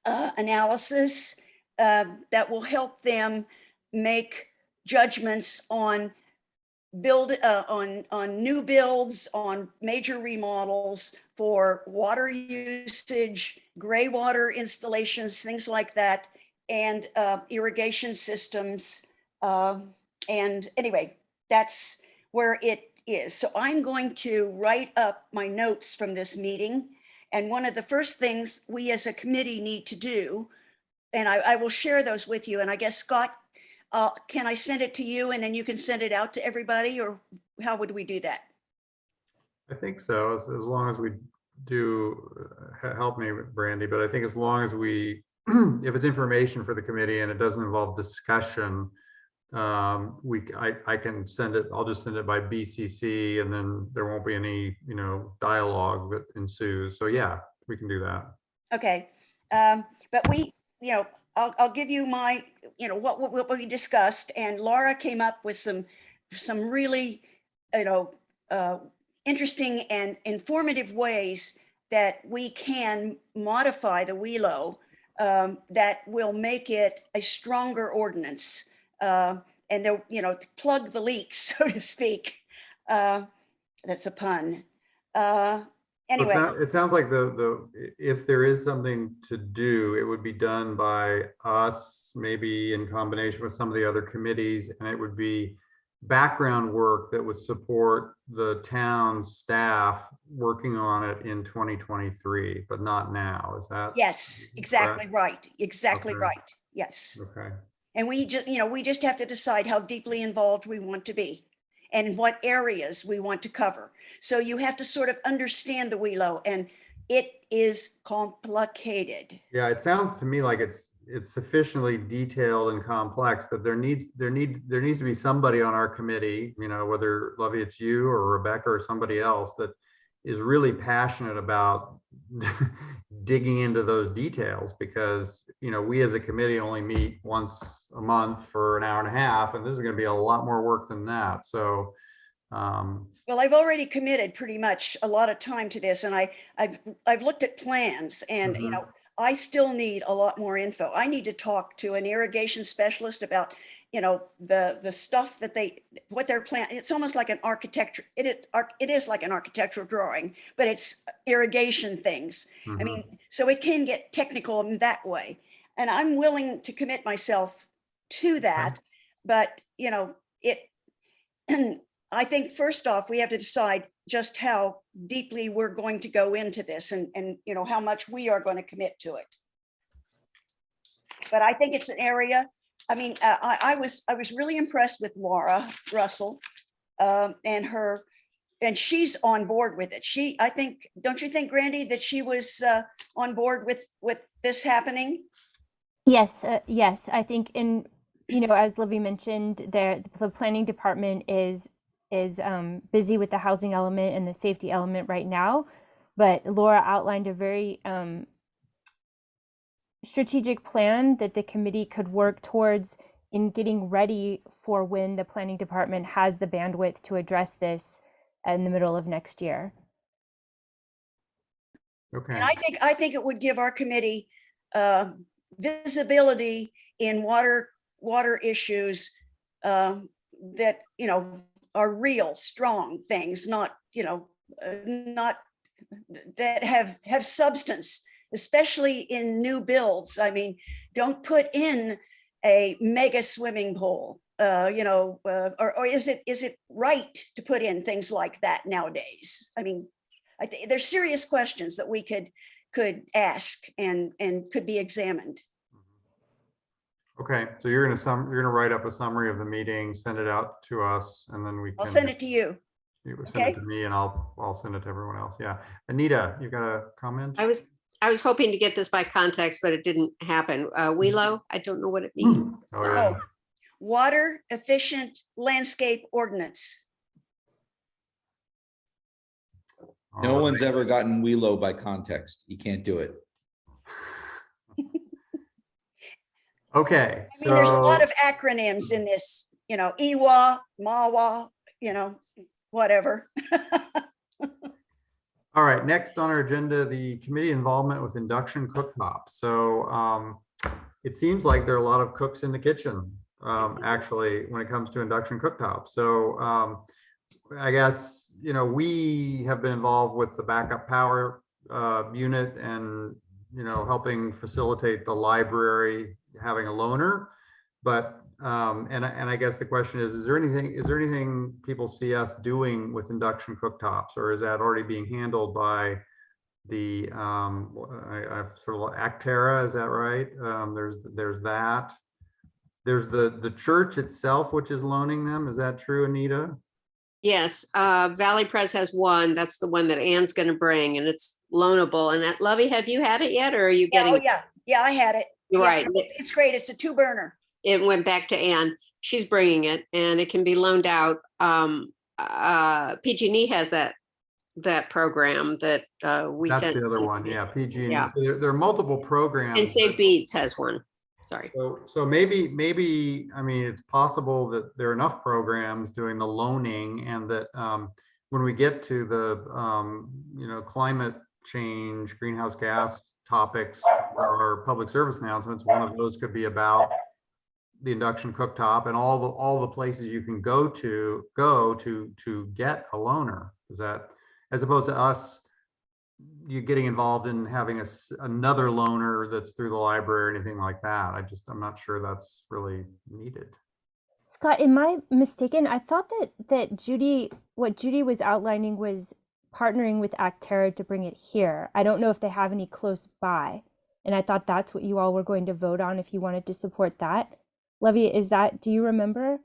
analysis that will help them make judgments on on new builds, on major remodels for water usage, gray water installations, things like that, and irrigation systems. And anyway, that's where it is. So I'm going to write up my notes from this meeting. And one of the first things we as a committee need to do, and I will share those with you. And I guess, Scott, can I send it to you and then you can send it out to everybody, or how would we do that? I think so, as long as we do, help me, Brandy, but I think as long as we, if it's information for the committee and it doesn't involve discussion, I can send it, I'll just send it by BCC, and then there won't be any, dialogue that ensues. So yeah, we can do that. Okay. But we, I'll give you my, what we discussed, and Laura came up with some really, interesting and informative ways that we can modify the WELO that will make it a stronger ordinance, and to plug the leaks, so to speak. That's a pun. Anyway, it sounds like if there is something to do, it would be done by us, maybe in combination with some of the other committees, and it would be background work that would support the town staff working on it in 2023, but not now. Is that? yes, exactly correct? right. Exactly Okay. right. Yes. Okay. And we just have to decide how deeply involved we want to be and what areas we want to cover. So you have to sort of understand the WELO, and it is complicated. Yeah, it sounds to me like it's sufficiently detailed and complex that there needs to be somebody on our committee, whether Lovey, it's you or Rebecca or somebody else, that is really passionate about digging into those details, because we as a committee only meet once a month for an hour and a half, and this is going to be a lot more work than that. So well, I've already committed pretty much a lot of time to this, and I've looked at plans, and I still need a lot more info. I need to talk to an irrigation specialist about the stuff that what they're planning. It's almost like an architecture. It is like an architectural drawing, but it's irrigation things. I mean, so it can get technical in that way. and I'm willing to commit myself to that. But, you know, I think first off, we have to decide just how deeply we're going to go into this and, you know, how much we are going to commit to it. But I think it's an area, I mean, I was really impressed with Laura Russell and she's on board with it. I think, don't you think, Grandy, that she was on board with this happening? Yes, yes. I think as Livy mentioned, the planning department is busy with the housing element and the safety element right now, but Laura outlined a very strategic plan that the committee could work towards in getting ready for when the planning department has the bandwidth to address this in the middle of next year. Okay. And I think it would give our committee visibility in water issues that, you know, are real, strong things, not, you know, not that have substance, especially in new builds. I mean, don't put in a mega swimming pool, you know, or is it right to put in things like that nowadays? I mean, I think there's serious questions that we could ask and could be examined. Okay, so you're gonna write up a summary of the meeting, send it out to us, and then we can. I'll send it to you. You send Okay. it to me and I'll send it to everyone else. Yeah. Anita, you got a comment? I was hoping to get this by context, but it didn't happen. WELO, I don't know what it means. Oh, yeah. Oh, water efficient landscape ordinance. No All one's ever gotten WELO by context. You can't do it. Okay, I mean, there's a lot so of acronyms in this, you know, EWA, MAWA, you know, whatever. all right, next on our agenda, the committee involvement with induction cooktops. So it seems like there are a lot of cooks in the kitchen, actually, when it comes to induction cooktops. So I guess, you know, we have been involved with the backup power unit and, you know, helping facilitate the library having a loaner. But and I guess the question is there anything people see us doing with induction cooktops, or is that already being handled by the I've sort of Actera, is that right? There's that. There's the church itself, which is loaning them. Is that true, Anita? Yes, Valley Pres has one. That's the one that Ann's going to bring, and it's loanable. And that, Lovey, have you had it yet, or are you Yeah, getting? oh yeah, yeah, I had it. You're Yeah, right. it's great. It's a 2-burner. It went back to Ann. She's bringing it, and it can be loaned out. PG&E has that program that we That's sent. the other one. Yeah, PG&E. Yeah. So there are multiple programs. And Save Beats has one. Sorry. So maybe, I mean, it's possible that there are enough programs doing the loaning, and that when we get to the, you know, climate change, greenhouse gas topics or public service announcements, one of those could be about the induction cooktop and all the places you can go to get a loaner. Is that, as opposed to us, you getting involved in having another loaner that's through the library or anything like that. I'm not sure that's really needed. Scott, am I mistaken? I thought that what Judy was outlining was partnering with Actera to bring it here. I don't know if they have any close by. And I thought that's what you all were going to vote on if you wanted to support that. Levy, do you remember?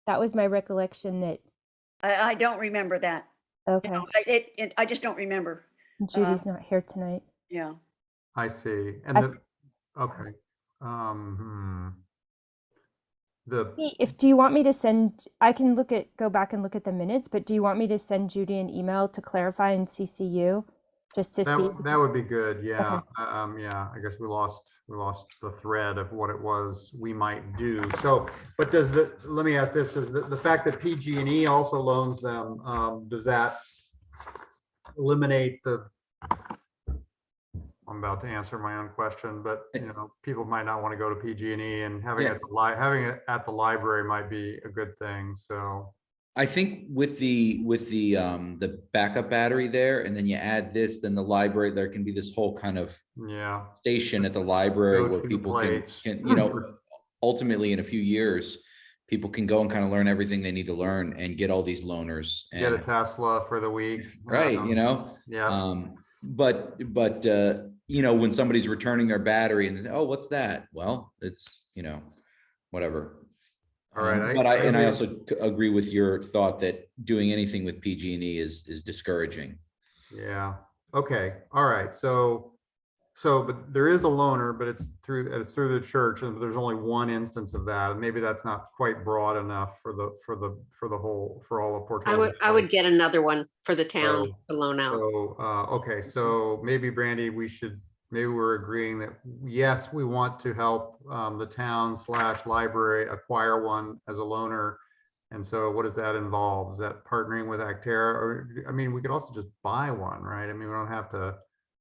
That was my recollection that. I don't remember that. Okay. You know, I just don't remember. Judy's not here tonight. Yeah. I see. And okay. Do you want me to send, I can go back and look at the minutes, but do you want me to send Judy an email to clarify and CC you just to see? That would be good. Yeah. Okay. Yeah, I guess we lost the thread of what it was we might do. So, but let me ask this, does the fact that PG&E also loans them, does that eliminate I'm about to answer my own question, but you know, people might not want to go to PG&E, and having it at the library might be a good thing. So I think with the backup battery there, and then you add this, then the library, there can be this whole kind of Yeah. station at the library where Go-to people place. can, you know, ultimately in a few years, people can go and kind of learn everything they need to learn and get all these loaners Get a and Tesla for the week. right, you know? Yeah. But you know, when somebody's returning their battery and they say, oh, what's that? Well, it's, you know, whatever. All right. But I agree. also agree with your thought that doing anything with PG&E is discouraging. Yeah. Okay. All right. So, but there is a loaner, but it's through the church, and there's only one instance of that. And maybe that's not quite broad enough for all of Portola. I would get another one for the town So- to loan out. So, okay, so maybe Brandy, maybe we're agreeing that, yes, we want to help the town / library acquire one as a loaner. And so what does that involve? Is that partnering with Actera? Or, I mean, we could also just buy one, right? I mean, we don't have to.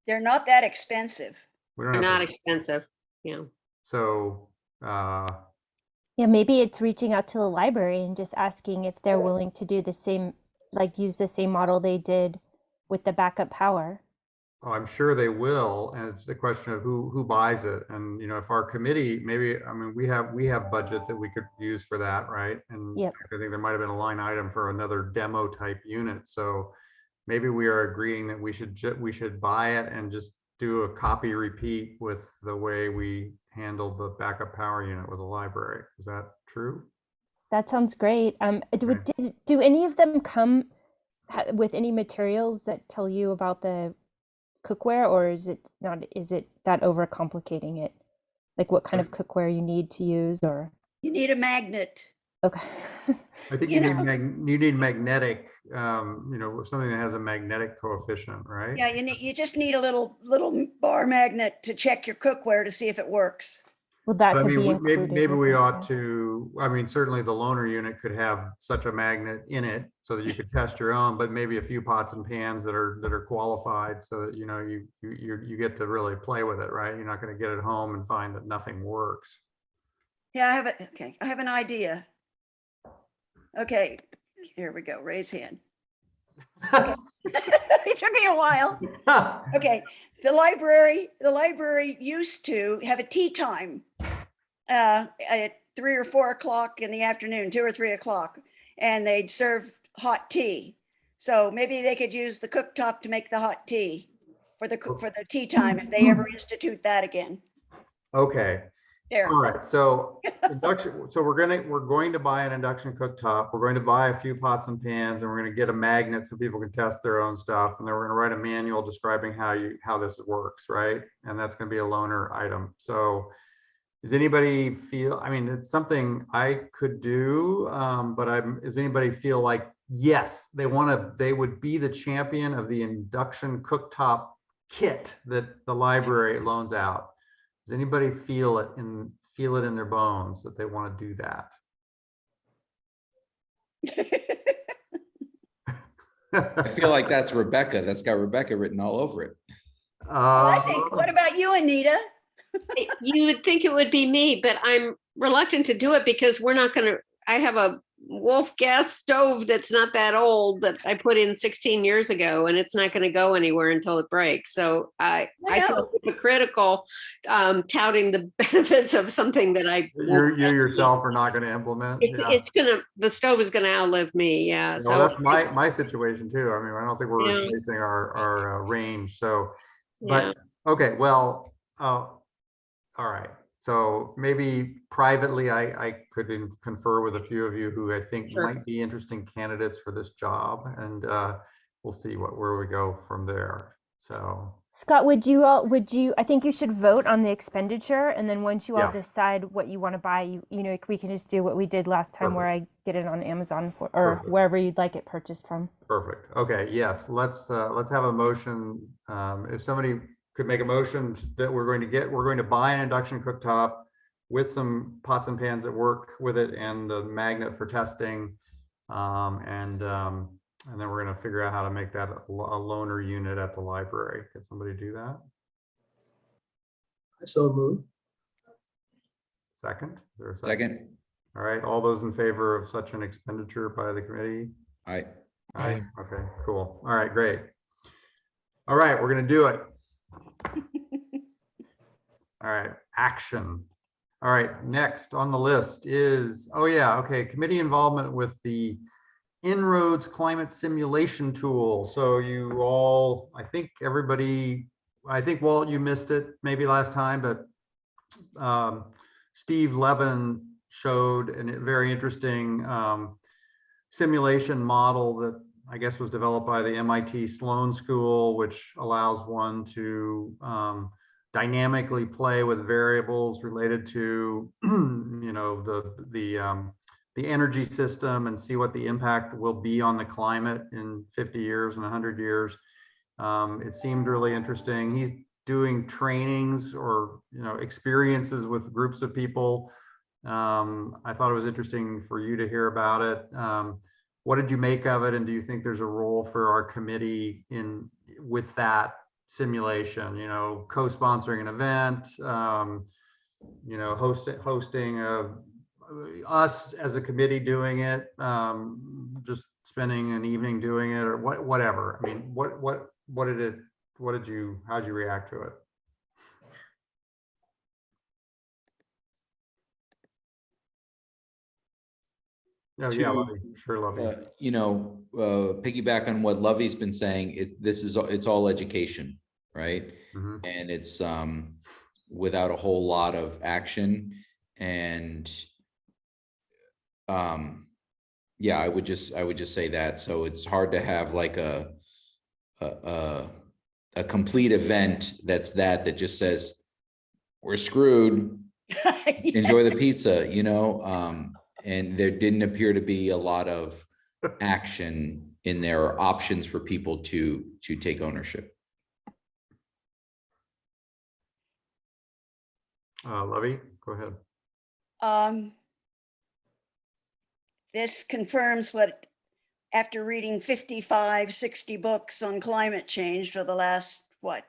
They're not that expensive. We don't They're have not to. expensive. Yeah. So, Yeah, maybe it's reaching out to the library and just asking if they're willing to do the same, like use the same model they did with the backup power. I'm sure they will, and it's a question of who buys it. And, you know, if our committee, maybe, I mean, we have budget that we could use for that, right? And Yep. I think there might have been a line item for another demo type unit. So maybe we are agreeing that we should buy it and just do a copy repeat with the way we handled the backup power unit with the library. Is that true? That sounds great. Right. Do any of them come with any materials that tell you about the cookware, or is it not? Is it that overcomplicating it? Like what kind of cookware you need to use, or You need a magnet. okay. I think You you know. need magnetic, you know, something that has a magnetic coefficient, right? Yeah, you just need a little bar magnet to check your cookware to see if it works. Well, that But I could be mean, included. maybe with we it, ought yeah. to, I mean, certainly the loaner unit could have such a magnet in it so that you could test your own, but maybe a few pots and pans that are qualified so that, you know, you get to really play with it, right? You're not going to get it home and find that nothing works. Yeah, I have an idea. Okay, here we go. Raise hand. Okay. It took me a while. Okay, the library used to have a tea time at 3 or 4 o'clock in the afternoon, 2 or 3 o'clock, and they'd serve hot tea. So maybe they could use the cooktop to make the hot tea for the tea time if they ever institute that again. Okay. There. All right, so induction, so we're going to buy an induction cooktop. We're going to buy a few pots and pans, and we're going to get a magnet so people can test their own stuff. And then we're going to write a manual describing how this works, right? And that's going to be a loaner item. So does anybody feel, I mean, it's something I could do, but does anybody feel like, yes, they would be the champion of the induction cooktop kit that the library loans out? Does anybody feel it in their bones that they want to do that? I feel like that's Rebecca. That's got Rebecca written all over it. I think, what about you, Anita? You would think it would be me, but I'm reluctant to do it because we're not going to, I have a Wolf gas stove that's not that old that I put in 16 years ago, and it's not going to go anywhere until it breaks. So I feel hypocritical touting the benefits of something that I you yourself are not going to implement. The stove is going to outlive me. Yeah. Well, So that's my situation too. I mean, I don't think we're replacing our range. So, but okay, well, all right. So maybe privately, I could confer with a few of you who I think might be interesting candidates for this job, and we'll see where we go from there. So Scott, I think you should vote on the expenditure, and then once you all decide what you want to buy, you know, we can just do what we did last time where I get it on Amazon or wherever you'd like it purchased from. Perfect. Okay. Yes. Let's have a motion. If somebody could make a motion that we're going to buy an induction cooktop with some pots and pans that work with it and the magnet for testing. And then we're going to figure out how to make that a loaner unit at the library. Can somebody do that? I so move. Second? Is there a Second. All right, all those in favor of such an expenditure by the committee? I, Aye. Okay, cool. All right, great. All right, we're gonna do it. All right, action. All right, next on the list is, oh yeah, okay, committee involvement with the En-ROADS climate simulation tool. So you all, I think everybody, I think Walt, you missed it maybe last time, but Steve Levin showed a very interesting simulation model that I guess was developed by the MIT Sloan School, which allows one to dynamically play with variables related to, you know, the energy system and see what the impact will be on the climate in 50 years and 100 years. It seemed really interesting. He's doing trainings or, you know, experiences with groups of people. I thought it was interesting for you to hear about it. What did you make of it? And do you think there's a role for our committee in with that simulation, you know, co-sponsoring an event, you know, hosting us as a committee doing it, just spending an evening doing it, or whatever. I mean, how'd you react to it? Oh yeah, To, Lovey. Sure, Lovey. you know, piggyback on what Lovey's been saying, it's all education, right? Mhm. And it's without a whole lot of action. And yeah, I would just say that. So it's hard to have like a complete event that just says we're screwed, enjoy the pizza, you know. And there didn't appear to be a lot of action in there or options for people to take ownership. Lovey, go ahead. This confirms what, after reading 55, 60 books on climate change for the last, what,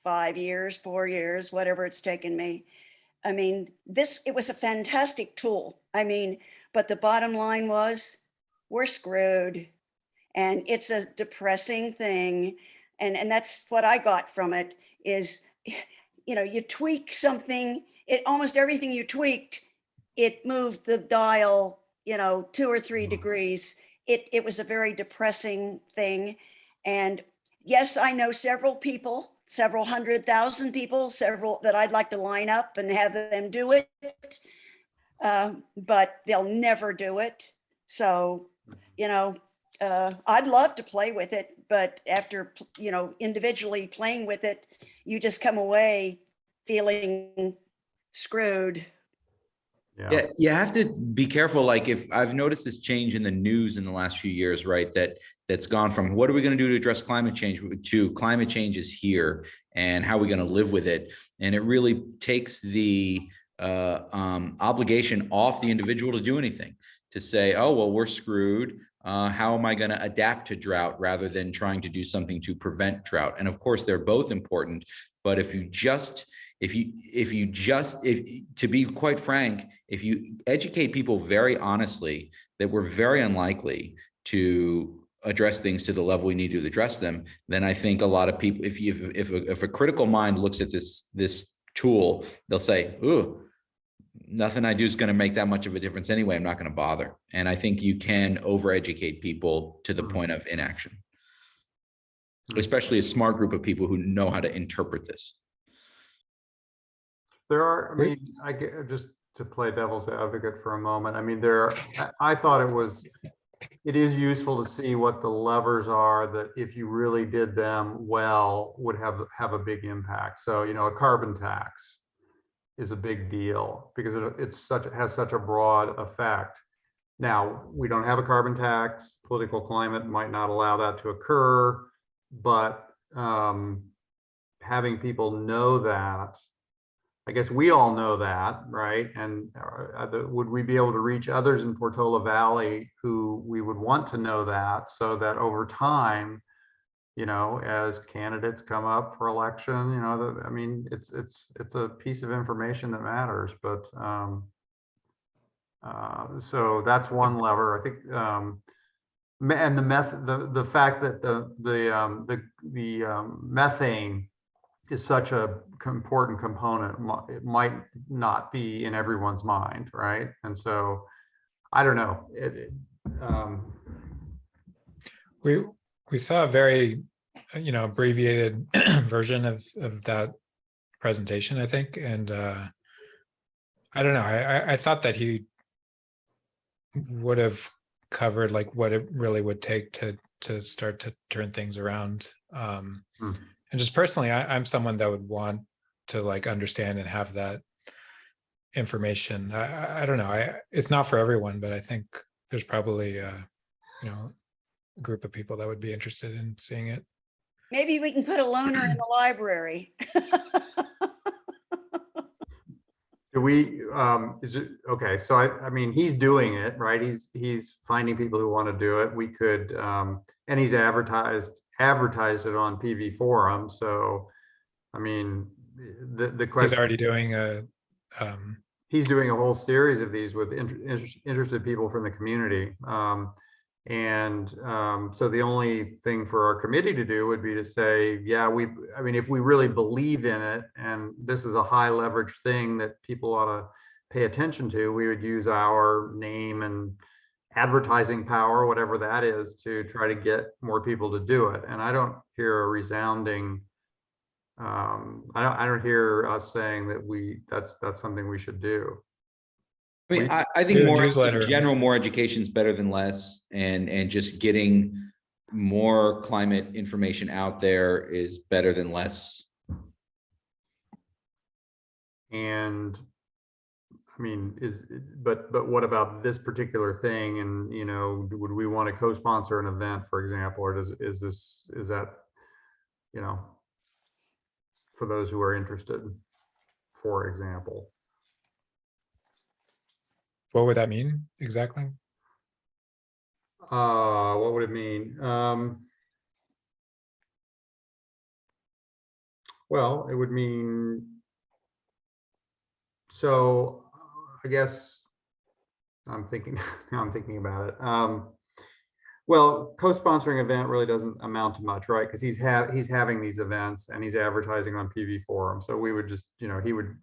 5 years, 4 years, whatever it's taken me. I mean, it was a fantastic tool. I mean, but the bottom line was, we're screwed. And it's a depressing thing. And that's what I got from it is, you know, you tweak something, almost everything you tweaked, it moved the dial, you know, 2 or 3 degrees. It was a very depressing thing. And yes, I know several people, several 100,000 people, several that I'd like to line up and have them do it. But they'll never do it. So, you know, I'd love to play with it, but after, you know, individually playing with it, you just come away feeling screwed. Yeah, you have to be careful. Like, if I've noticed this change in the news in the last few years, right? That's gone from what are we going to do to address climate change to climate change is here and how are we going to live with it? And it really takes the obligation off the individual to do anything, to say, oh, well, we're screwed. How am I going to adapt to drought rather than trying to do something to prevent drought? And of course, they're both important. But if to be quite frank, if you educate people very honestly that we're very unlikely to address things to the level we need to address them, then I think a lot of people, if a critical mind looks at this tool, they'll say, ooh, nothing I do is going to make that much of a difference anyway. I'm not going to bother. And I think you can overeducate people to the point of inaction, especially a smart group of people who know how to interpret this. There are, I mean, I get, just to play devil's advocate for a moment. I mean, I thought it is useful to see what the levers are that if you really did them well would have a big impact. So, you know, a carbon tax is a big deal because it has such a broad effect. Now, we don't have a carbon tax. Political climate might not allow that to occur, but having people know that, I guess we all know that, right? And would we be able to reach others in Portola Valley who we would want to know that, so that over time, you know, as candidates come up for election, you know, I mean, it's a piece of information that matters, but So that's one lever. I think, and the fact that the methane is such a important component, it might not be in everyone's mind, right? And so, I don't know. We saw a very, abbreviated version of that presentation, I think, and I don't know. I thought that he would have covered like what it really would take to start to turn things around. And just personally, I'm someone that would want to like understand and have that information. I don't know. It's not for everyone, but I think there's probably a group of people that would be interested in seeing it. Maybe we can put a loner in the library. Do we, is it, okay, so I mean, he's doing it, right? He's finding people who want to do it. We could, and he's advertised it on PV Forum. So, I mean, the question. He's already doing a, he's doing a whole series of these with interested people from the community. So the only thing for our committee to do would be to say, yeah, I mean, if we really believe in it, and this is a high leverage thing that people ought to pay attention to, we would use our name and advertising power, whatever that is, to try to get more people to do it. And I don't hear a resounding, I don't hear us saying that that's something we should do. I mean, I think more in general, more education is better than less, and just getting more climate information out there is better than less. And I mean, but what about this particular thing? And would we want to co-sponsor an event, for example, or is that for those who are interested, for example? What would that mean exactly? What would it mean? Well, it would mean, so I guess I'm thinking about it. Well, co-sponsoring event really doesn't amount to much, right? Because he's having these events and he's advertising on PV Forum. So we would just,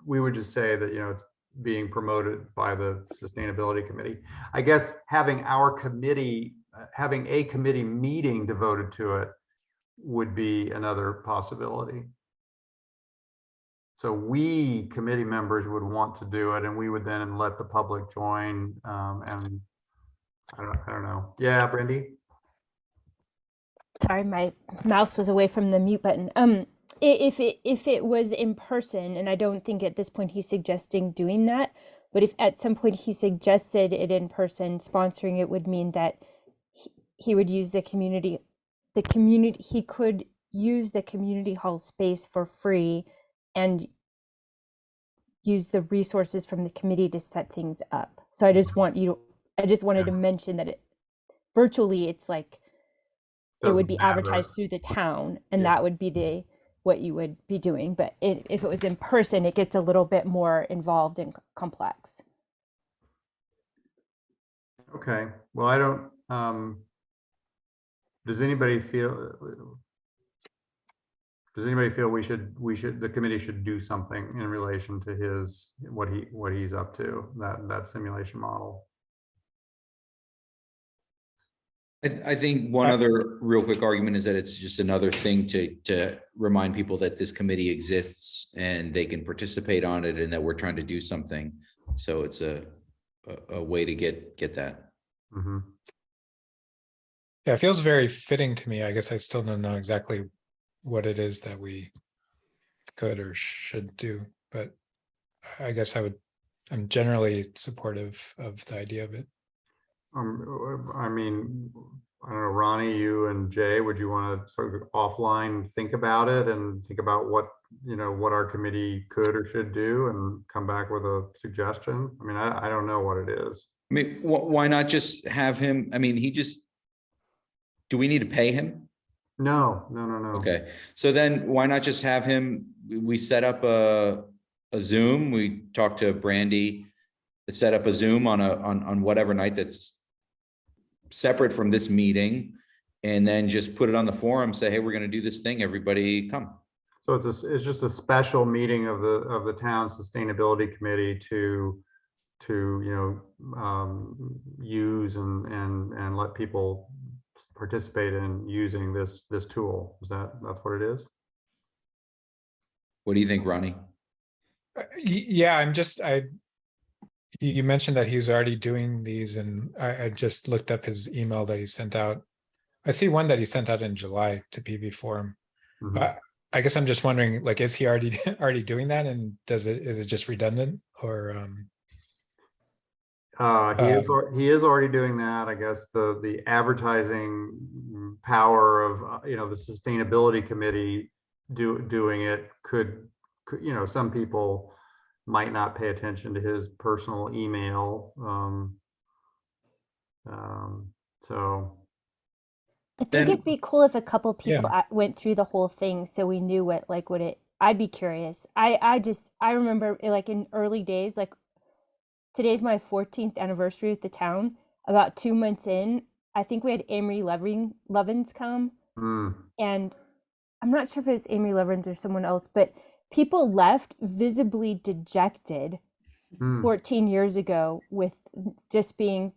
we would just say that, it's being promoted by the Sustainability Committee. I guess having a committee meeting devoted to it would be another possibility. So we committee members would want to do it, and we would then let the public join. And I don't know. Yeah, Brandy. Sorry, my mouse was away from the mute button. If it was in person, and I don't think at this point he's suggesting doing that, but if at some point he suggested it in person, sponsoring it would mean that he would use he could use the community hall space for free and use the resources from the committee to set things up. So I just wanted to mention that virtually it's like it would be advertised through the town, and that would be what you would be doing. But if it was in person, it gets a little bit more involved and complex. Okay. Well, I don't, does anybody feel the committee should do something in relation to what he's up to, that simulation model? I think one other real quick argument is that it's just another thing to remind people that this committee exists and they can participate on it, and that we're trying to do something. So it's a way to get that. Mm-hmm. Yeah, it feels very fitting to me. I guess I still don't know exactly what it is that we could or should do, but I guess I'm generally supportive of the idea of it. I mean, I don't know, Ronnie, you and Jay, would you want to sort of offline think about it and think about what our committee could or should do and come back with a suggestion? I mean, I don't know what it is. I mean, why not just have him? I mean, do we need to pay him? No. Okay. So then why not just have him, we set up a Zoom, we talk to Brandy set up a Zoom on whatever night that's separate from this meeting, and then just put it on the forum, say, hey, we're going to do this thing, everybody come. So it's just a special meeting of the town sustainability committee to use and let people participate in using this tool. That's what it is? What do you think, Ronnie? Yeah, you mentioned that he was already doing these, and I just looked up his email that he sent out. I see one that he sent out in July to PB Forum. Mhm. But I guess I'm just wondering, like, is he already doing that, and is it just redundant, or he is already doing that. I guess the advertising power of the sustainability committee doing it could some people might not pay attention to his personal email. So I think Then- it'd be cool if a couple people Yeah. went through the whole thing so we knew what it, I'd be curious. I remember like in early days, like today's my 14th anniversary with the town. About 2 months in, I think we had Amory Lovins come, mm, and I'm not sure if it was Amory Lovins or someone else, but people left visibly dejected mm, 14 years ago with just being,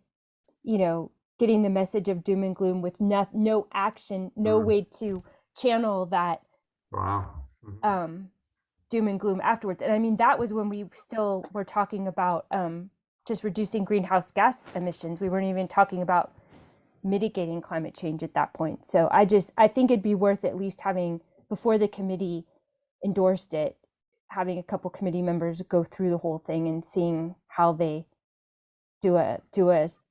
getting the message of doom and gloom with no action, no Mm. way to channel that wow. doom and gloom afterwards. And I mean, that was when we still were talking about just reducing greenhouse gas emissions. We weren't even talking about mitigating climate change at that point. So I think it'd be worth at least having, before the committee endorsed it, having a couple committee members go through the whole thing and seeing how they do a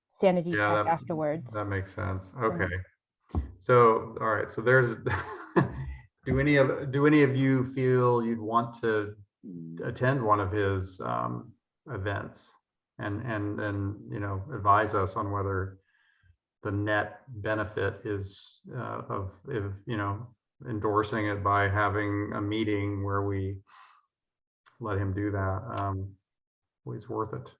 sanity Yeah, check afterwards. that makes sense. Okay. So, all right. So there's, do any of you feel you'd want to attend one of his events and advise us on whether the net benefit is of endorsing it by having a meeting where we let him do that. Is worth it.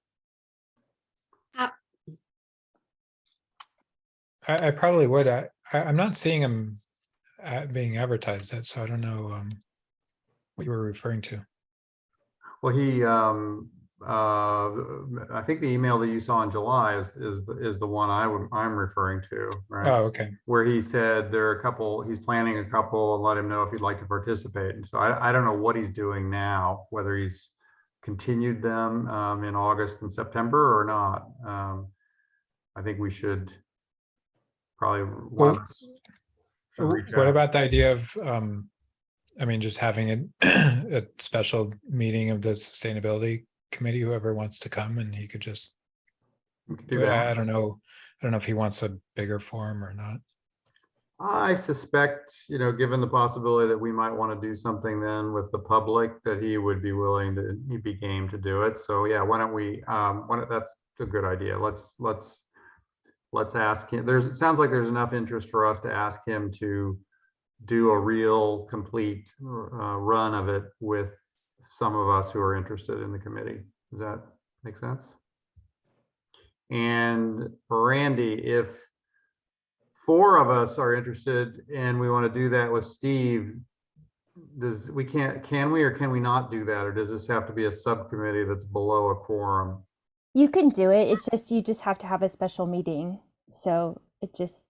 I probably would. I'm not seeing him being advertised at, so I don't know what you were referring to. Well, I think the email that you saw in July is the one I'm referring to, right? Oh, okay. Where he said he's planning a couple, and let him know if he'd like to participate. And so I don't know what he's doing now, whether he's continued them in August and September or not. I think we should probably one of us should reach What out. about the idea of, just having a special meeting of the sustainability committee, whoever wants to come, and he could just We could do do it. that. I don't know if he wants a bigger forum or not. I suspect, given the possibility that we might want to do something then with the public, that he would be willing to, he'd be game to do it. So yeah, why don't we, that's a good idea. Let's ask him. It sounds like there's enough interest for us to ask him to do a real complete run of it with some of us who are interested in the committee. Does that make sense? And Randy, if 4 of us are interested and we want to do that with Steve, can we or can we not do that? Or does this have to be a subcommittee that's below a quorum? You can do it. It's just you just have to have a special meeting. So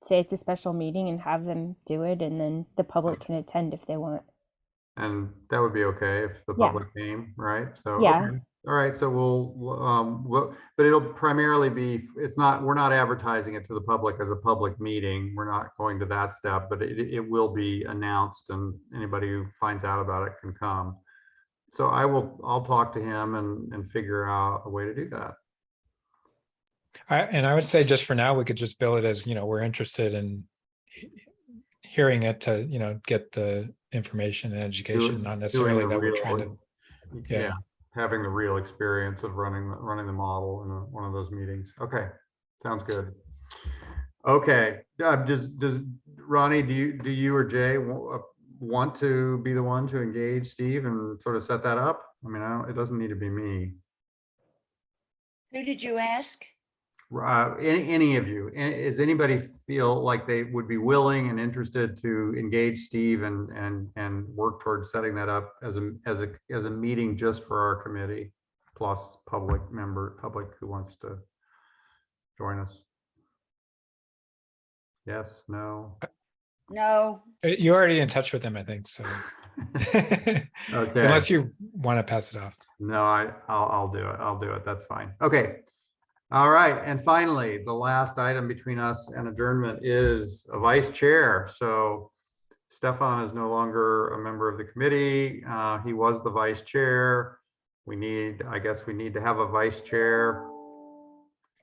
say it's a special meeting and have them do it, and then the public can attend if they want. And that would be okay if the Yeah. public came, right? So, Yeah. okay. All right, so but it'll primarily be, we're not advertising it to the public as a public meeting. We're not going to that step, but it will be announced and anybody who finds out about it can come. So I'll talk to him and figure out a way to do that. I would say just for now, we could just bill it as, we're interested in hearing it to, get the information and education, not necessarily that we're trying to. Yeah. Having the real experience of running the model in one of those meetings. Okay, sounds good. Okay, does Ronnie, do you or Jay want to be the one to engage Steve and sort of set that up? I mean, it doesn't need to be me. Who did you ask? Any of you, does anybody feel like they would be willing and interested to engage Steve and work towards setting that up as a meeting just for our committee, plus public who wants to join us? Yes, no? No, You're already in touch with them, I think, so. Okay. Unless you want to pass it off. No, I'll do it. I'll do it. That's fine. Okay. All right. And finally, the last item between us and adjournment is a vice chair. So Stefan is no longer a member of the committee. He was the vice chair. I guess we need to have a vice chair.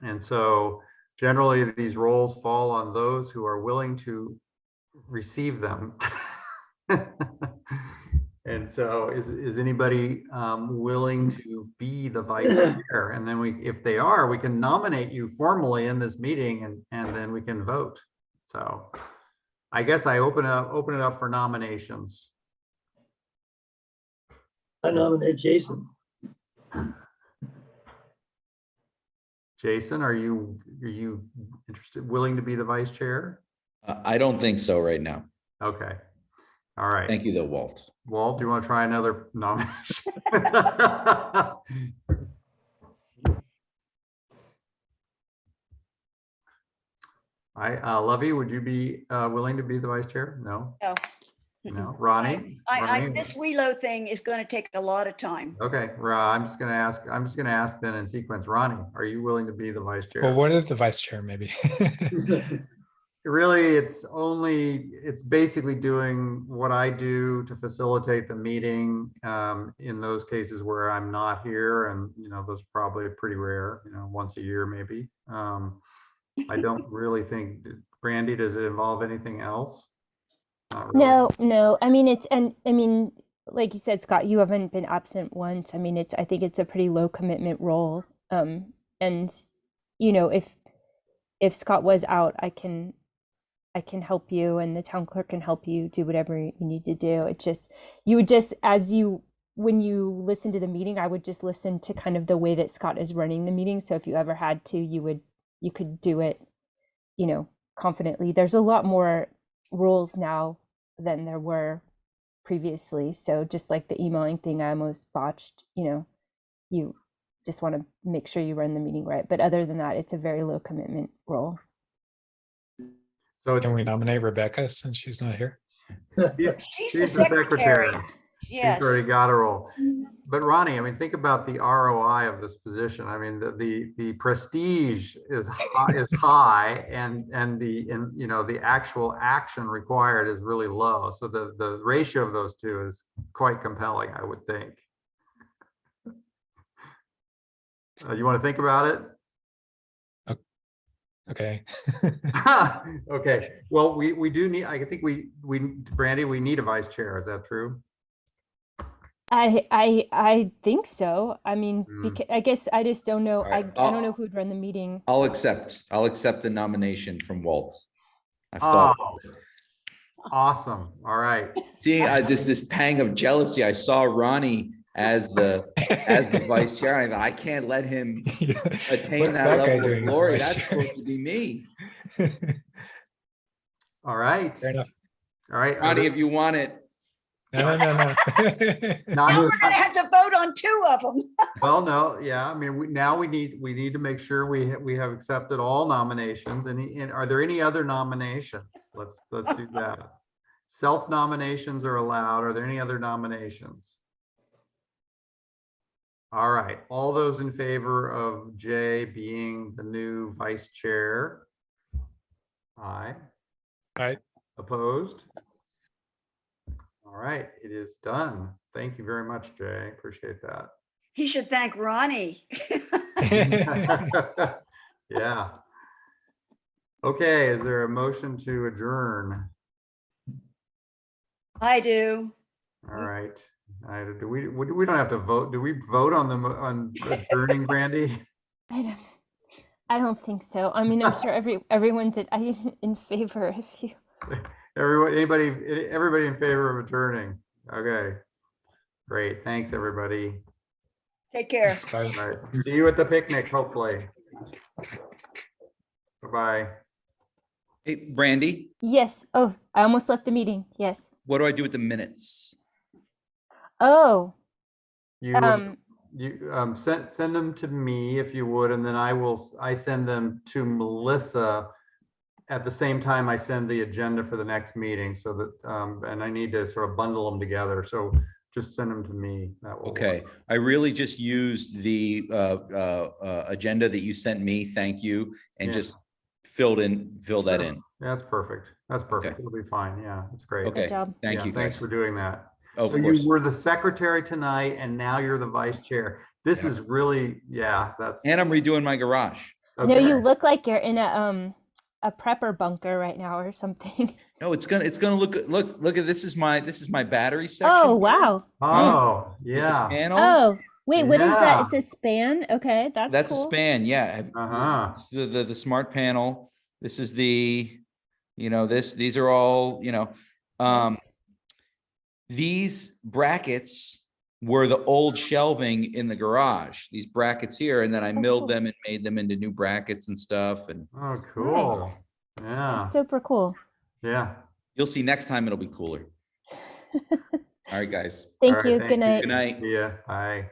And so generally these roles fall on those who are willing to receive them. And so is anybody willing to be the vice chair? And then if they are, we can nominate you formally in this meeting and then we can vote. So I guess I open it up for nominations. I nominate Jason. Jason, are you interested, willing to be the vice chair? I don't think so right now. Okay. All right. Thank you though, Walt. Walt, do you want to try another nomination? Lovey, would you be willing to be the vice chair? No? no. No. Ronnie? Ronnie? This WELO thing is going to take a lot of time. Okay, I'm just gonna ask then in sequence. Ronnie, are you willing to be the vice chair? Well, what is the vice chair, maybe? Really, it's basically doing what I do to facilitate the meeting in those cases where I'm not here, and those are probably pretty rare, once a year maybe. I don't really think, Brandy, does it involve anything else? Not really. No. I mean, like you said, Scott, you haven't been absent once. I mean, I think it's a pretty low commitment role. And if Scott was out, I can help you, and the town clerk can help you do whatever you need to do. It's just, when you listen to the meeting, I would just listen to kind of the way that Scott is running the meeting. So if you ever had to, you could do it, confidently. There's a lot more rules now than there were previously. So just like the emailing thing, I almost botched, you just want to make sure you run the meeting right. But other than that, it's a very low commitment role. So Can we nominate Rebecca since she's not here? She's the secretary. Yes. She's already got a role. But Ronnie, I mean, think about the ROI of this position. I mean, the prestige is high, and the actual action required is really low. So the ratio of those two is quite compelling, I would think. You want to think about it? Okay. Okay. Well, we do need. I think Brandy, we need a vice chair. Is that true? I think so. I mean, because I guess I just don't know. All right, I don't know who'd run the meeting. I'll accept the nomination from Walt. I've thought about it. Awesome. All right. Seeing this pang of jealousy, I saw Ronnie as the vice chair. I thought, I can't let him attain What's that guy level doing of as glory. vice That's chair? supposed to be me. All right. Fair enough. All right. Ronnie, if you want it. No. Now we're going to have to vote on two of them. Well, no, yeah. I mean, we need to make sure we have accepted all nominations. And are there any other nominations? Let's do that. Self nominations are allowed. Are there any other nominations? All right. All those in favor of Jay being the new vice chair? Aye. Aye. Opposed? All right, it is done. Thank you very much, Jay. Appreciate that. He should thank Ronnie. Yeah. Okay, is there a motion to adjourn? I do. All right. We don't have to vote. Do we vote on adjourning, Brandy? I don't think so. I mean, I'm sure everyone's in favor. If you. Everybody in favor of adjourning. Okay. Great. Thanks, everybody. Take care. Thanks, guys. All right. See you at the picnic, hopefully. Bye-bye. Hey, Brandy, Yes. Oh, I almost left the meeting. Yes. what do I do with the minutes? Oh, You, send them to me if you would, and then I send them to Melissa at the same time I send the agenda for the next meeting, so that, and I need to sort of bundle them together. So just send them to me. That will Okay, work. I really just used the agenda that you sent me, thank you, and Yeah. just fill that Sure. in. That's perfect. That's perfect. Okay. It'll be fine. Yeah, that's great. Okay, job. thank Yeah, you, thanks guys. for doing that. Of So you course. were the secretary tonight and now you're the vice chair. This Yeah. is really, yeah, that's. And I'm redoing my garage. no, you okay. look like you're in a prepper bunker right now or something. No, it's gonna look at this is my battery section. Oh, here wow. Nice. Oh, with the yeah. panel. Oh, wait, what is that? Yeah. It's a span? Okay, That's a cool. span, yeah. Uh-huh. This is the smart panel. This is the, these are all, Nice. these brackets were the old shelving in the garage, these brackets here, and then I Oh, milled cool. them and made them into new brackets and stuff. And Oh, cool. Nice. Yeah, That's super cool. yeah. you'll see next time it'll be cooler. All right, guys. Thank All right, you. Good night. Good night. See ya. Bye.